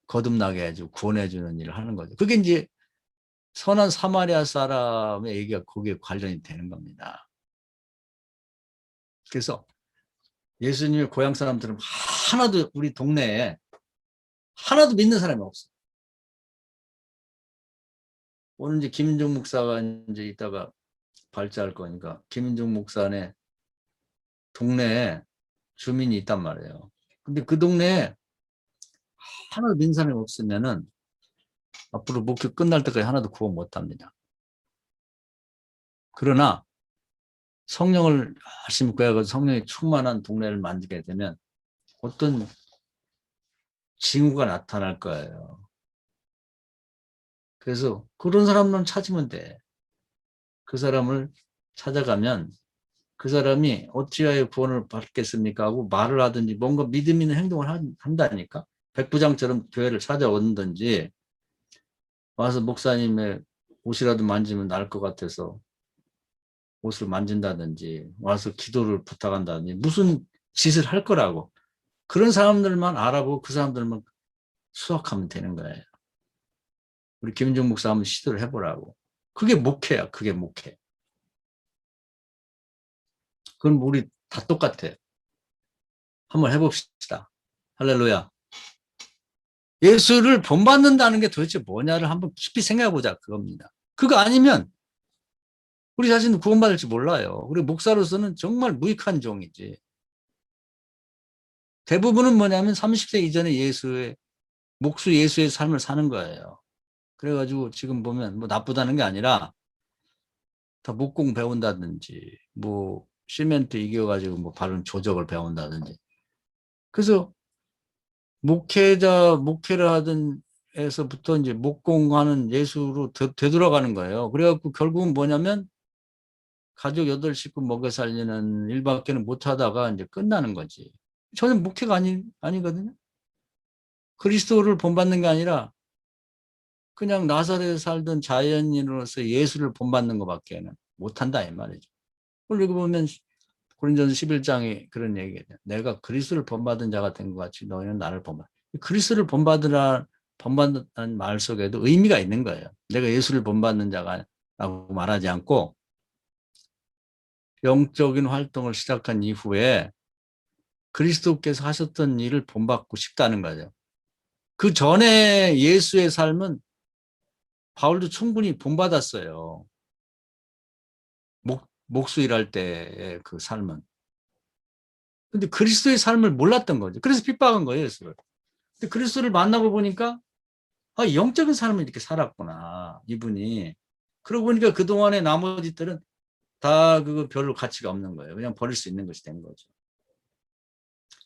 거듭나게 해주고 구원해주는 일을 하는 거죠. 그게 이제 선한 사마리아 사람의 얘기가 거기에 관련이 되는 겁니다. 그래서 예수님의 고향 사람들은 하나도 우리 동네에 하나도 믿는 사람이 없어. 오늘 이제 김인중 목사가 이제 이따가 발제할 거니까 김인중 목사네 동네에 주민이 있단 말이에요. 근데 그 동네에 하나도 믿는 사람이 없으면은 앞으로 목회 끝날 때까지 하나도 구원 못 합니다. 그러나 성령을 열심히 구해가지고 성령이 충만한 동네를 만들게 되면 어떤 징후가 나타날 거예요. 그래서 그런 사람만 찾으면 돼. 그 사람을 찾아가면 그 사람이 어찌하여 구원을 받겠습니까 하고 말을 하든지 뭔가 믿음 있는 행동을 한다니까. 백부장처럼 교회를 찾아오든지 와서 목사님의 옷이라도 만지면 나을 것 같아서 옷을 만진다든지 와서 기도를 부탁한다든지 무슨 짓을 할 거라고. 그런 사람들만 알아보고 그 사람들만 수확하면 되는 거예요. 우리 김인중 목사 한번 시도를 해보라고. 그게 목회야. 그게 목회. 그럼 우리 다 똑같아요. 한번 해봅시다. 할렐루야. 예수를 본받는다는 게 도대체 뭐냐를 한번 깊이 생각해보자. 그겁니다. 그거 아니면 우리 자신도 구원받을지 몰라요. 우리 목사로서는 정말 무익한 종이지. 대부분은 뭐냐면 30세 이전에 목수 예수의 삶을 사는 거예요. 그래가지고 지금 보면 뭐 나쁘다는 게 아니라 다 목공 배운다든지 뭐 시멘트 이겨가지고 뭐 바른 조적을 배운다든지. 그래서 목회를 하던 에서부터 이제 목공하는 예수로 되돌아가는 거예요. 그래갖고 결국은 뭐냐면 가족 8식구 먹여 살리는 일밖에는 못 하다가 이제 끝나는 거지. 저는 목회가 아니거든요. 그리스도를 본받는 게 아니라 그냥 나사렛에 살던 자연인으로서 예수를 본받는 것밖에는 못한다 이 말이죠. 그리고 보면 고린도전서 11장에 그런 얘기예요. 내가 그리스도를 본받은 자가 된 것 같이 너희는 나를 본받. 그리스도를 본받는 말 속에도 의미가 있는 거예요. 내가 예수를 본받는 자가라고 말하지 않고 영적인 활동을 시작한 이후에 그리스도께서 하셨던 일을 본받고 싶다는 거죠. 그 전에 예수의 삶은 바울도 충분히 본받았어요. 목수 일할 때의 그 삶은. 근데 그리스도의 삶을 몰랐던 거죠. 그래서 핍박한 거예요, 예수를. 근데 그리스도를 만나고 보니까 아, 영적인 삶을 이렇게 살았구나, 이분이. 그러고 보니까 그동안의 나머지 들은 다 그거 별로 가치가 없는 거예요. 그냥 버릴 수 있는 것이 된 거죠.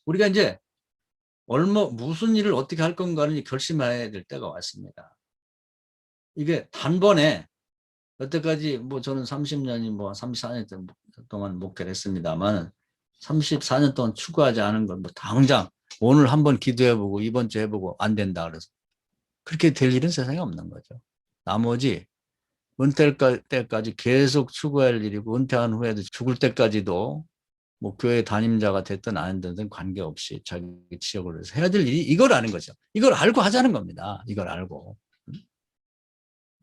우리가 이제 무슨 일을 어떻게 할 건가를 결심해야 될 때가 왔습니다. 이게 단번에 여태까지 뭐 저는 30년이 뭐 34년 동안 목회를 했습니다만 34년 동안 추구하지 않은 건 뭐 당장 오늘 한번 기도해보고 이번 주 해보고 안 된다 그래서 그렇게 될 일은 세상에 없는 거죠. 나머지 은퇴할 때까지 계속 추구할 일이고 은퇴한 후에도 죽을 때까지도 뭐 교회 담임자가 됐든 안 됐든 관계없이 자기 지역을 위해서 해야 될 일이 이걸 아는 거죠. 이걸 알고 하자는 겁니다. 이걸 알고.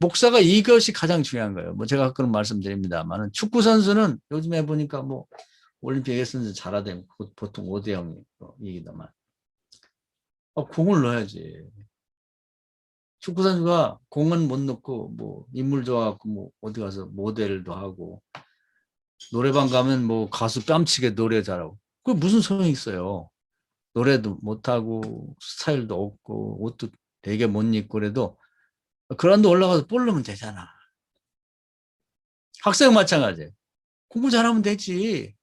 목사가 이것이 가장 중요한 거예요. 뭐 제가 가끔 말씀드립니다만은 축구 선수는 요즘에 보니까 뭐 올림픽 예선에서 잘하대면 보통 5대 0이기다만 공을 넣어야지. 축구 선수가 공은 못 넣고 뭐 인물 좋아갖고 뭐 어디 가서 모델도 하고 노래방 가면 뭐 가수 뺨치게 노래 잘하고 그게 무슨 소용이 있어요. 노래도 못하고 스타일도 없고 옷도 되게 못 입고 그래도 그라운드 올라가서 볼 넣으면 되잖아. 학생 마찬가지. 공부 잘하면 되지.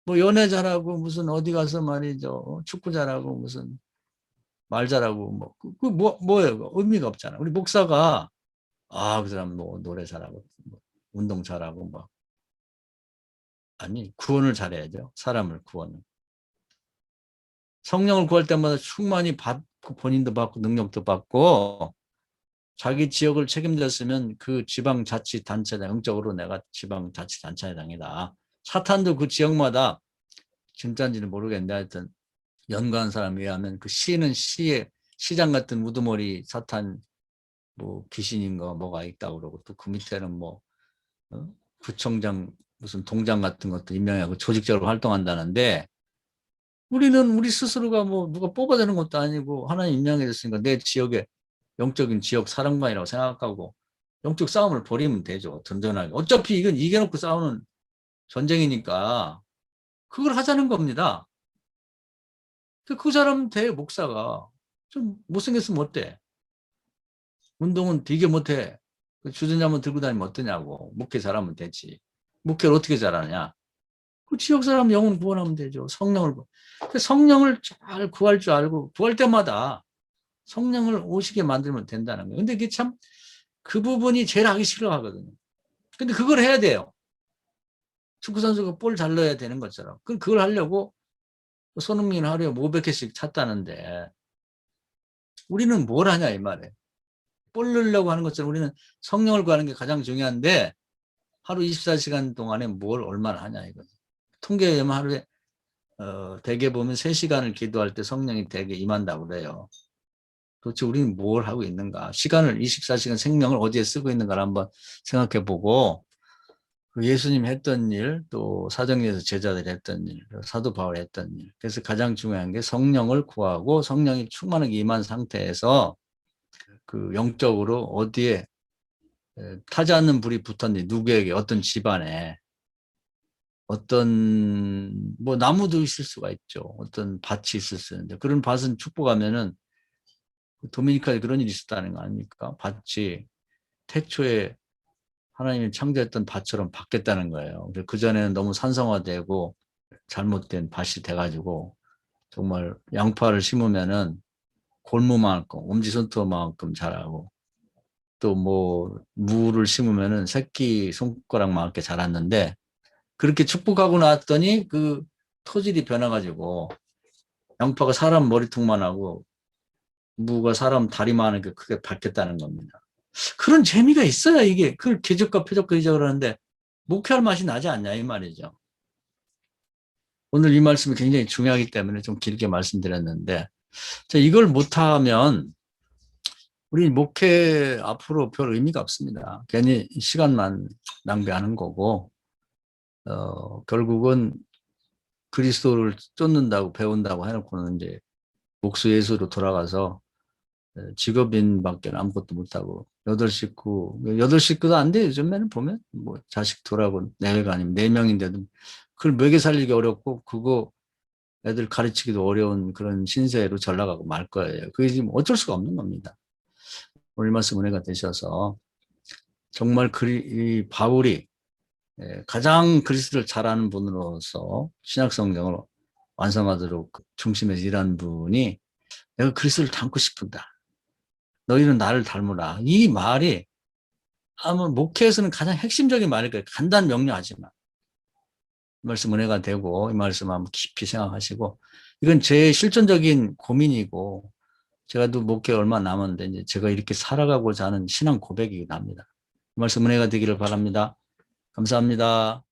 뭐 연애 잘하고 무슨 어디 가서 말이죠. 축구 잘하고 무슨 말 잘하고 뭐예요? 의미가 없잖아. 우리 목사가 그 사람 뭐 노래 잘하고 뭐 운동 잘하고 뭐 아니 구원을 잘해야죠. 사람을 구원을. 성령을 구할 때마다 충만히 받고 본인도 받고 능력도 받고 자기 지역을 책임졌으면 그 지방자치단체장 영적으로 내가 지방자치단체장이다. 사탄도 그 지역마다 진짜인지는 모르겠는데 하여튼 연구한 사람에 의하면 그 시는 시에 시장 같은 우두머리 사탄 뭐 귀신인가 뭐가 있다고 그러고 또 그 밑에는 뭐 구청장 무슨 동장 같은 것도 임명하고 조직적으로 활동한다는데 우리는 우리 스스로가 뭐 누가 뽑아내는 것도 아니고 하나님 임명해 줬으니까 내 지역에 영적인 지역 사령관이라고 생각하고 영적 싸움을 벌이면 되죠. 든든하게. 어차피 이건 이겨놓고 싸우는 전쟁이니까 그걸 하자는 겁니다. 그 사람 돼 목사가 좀 못생겼으면 어때? 운동은 되게 못해. 주전자만 들고 다니면 어떠냐고. 목회 잘하면 되지. 목회를 어떻게 잘하냐. 그 지역 사람 영혼 구원하면 되죠. 성령을. 성령을 잘 구할 줄 알고 구할 때마다 성령을 오시게 만들면 된다는 거예요. 근데 이게 참 그 부분이 제일 하기 싫어하거든요. 근데 그걸 해야 돼요. 축구 선수가 볼 잘 넣어야 되는 것처럼. 그걸 하려고 손흥민 하루에 500개씩 찼다는데 우리는 뭘 하냐 이 말이에요. 볼 넣으려고 하는 것처럼 우리는 성령을 구하는 게 가장 중요한데 하루 24시간 동안에 뭘 얼마나 하냐 이거죠. 통계에 의하면 하루에 대개 보면 3시간을 기도할 때 성령이 대개 임한다고 그래요. 도대체 우리는 뭘 하고 있는가? 시간을 24시간 생명을 어디에 쓰고 있는가를 한번 생각해 보고 그 예수님 했던 일, 또 사도행전에서 제자들이 했던 일, 사도 바울이 했던 일. 그래서 가장 중요한 게 성령을 구하고 성령이 충만하게 임한 상태에서 그 영적으로 어디에 타지 않는 불이 붙었니 누구에게 어떤 집안에 어떤 뭐 나무도 있을 수가 있죠. 어떤 밭이 있을 수 있는데 그런 밭은 축복하면은 도미니카에 그런 일이 있었다는 거 아닙니까? 밭이 태초에 하나님이 창조했던 밭처럼 바뀌었다는 거예요. 그전에는 너무 산성화되고 잘못된 밭이 돼가지고 정말 양파를 심으면은 골무만큼, 엄지손톱만큼 자라고 또 뭐 무를 심으면은 새끼 손가락만하게 자랐는데 그렇게 축복하고 나왔더니 그 토질이 변해가지고 양파가 사람 머리통만 하고 무가 사람 다리만하게 크게 바뀌었다는 겁니다. 그런 재미가 있어야 이게 그 궤적과 표적과 이적을 하는데 목회할 맛이 나지 않냐 이 말이죠. 오늘 이 말씀이 굉장히 중요하기 때문에 좀 길게 말씀드렸는데 이걸 못하면 우리 목회 앞으로 별 의미가 없습니다. 괜히 시간만 낭비하는 거고 결국은 그리스도를 쫓는다고 배운다고 해놓고는 이제 목수 예수로 돌아가서 직업인밖에 아무것도 못하고 여덟 식구도 안 돼. 요즘에는 보면 뭐 자식 둘하고 네명 아니면 4명인데도 그걸 먹여 살리기 어렵고 그거 애들 가르치기도 어려운 그런 신세로 잘 나가고 말 거예요. 그게 지금 어쩔 수가 없는 겁니다. 오늘 말씀 은혜가 되셔서 정말 이 바울이 가장 그리스도를 잘 아는 분으로서 신약 성경을 완성하도록 중심에서 일한 분이 내가 그리스도를 닮고 싶다. 너희는 나를 닮으라. 이 말이 아마 목회에서는 가장 핵심적인 말일 거예요. 간단 명료하지만. 이 말씀 은혜가 되고 이 말씀 한번 깊이 생각하시고 이건 제 실존적인 고민이고 제가 또 목회 얼마 남았는데 이제 제가 이렇게 살아가고자 하는 신앙 고백이기도 합니다. 이 말씀 은혜가 되기를 바랍니다. 감사합니다.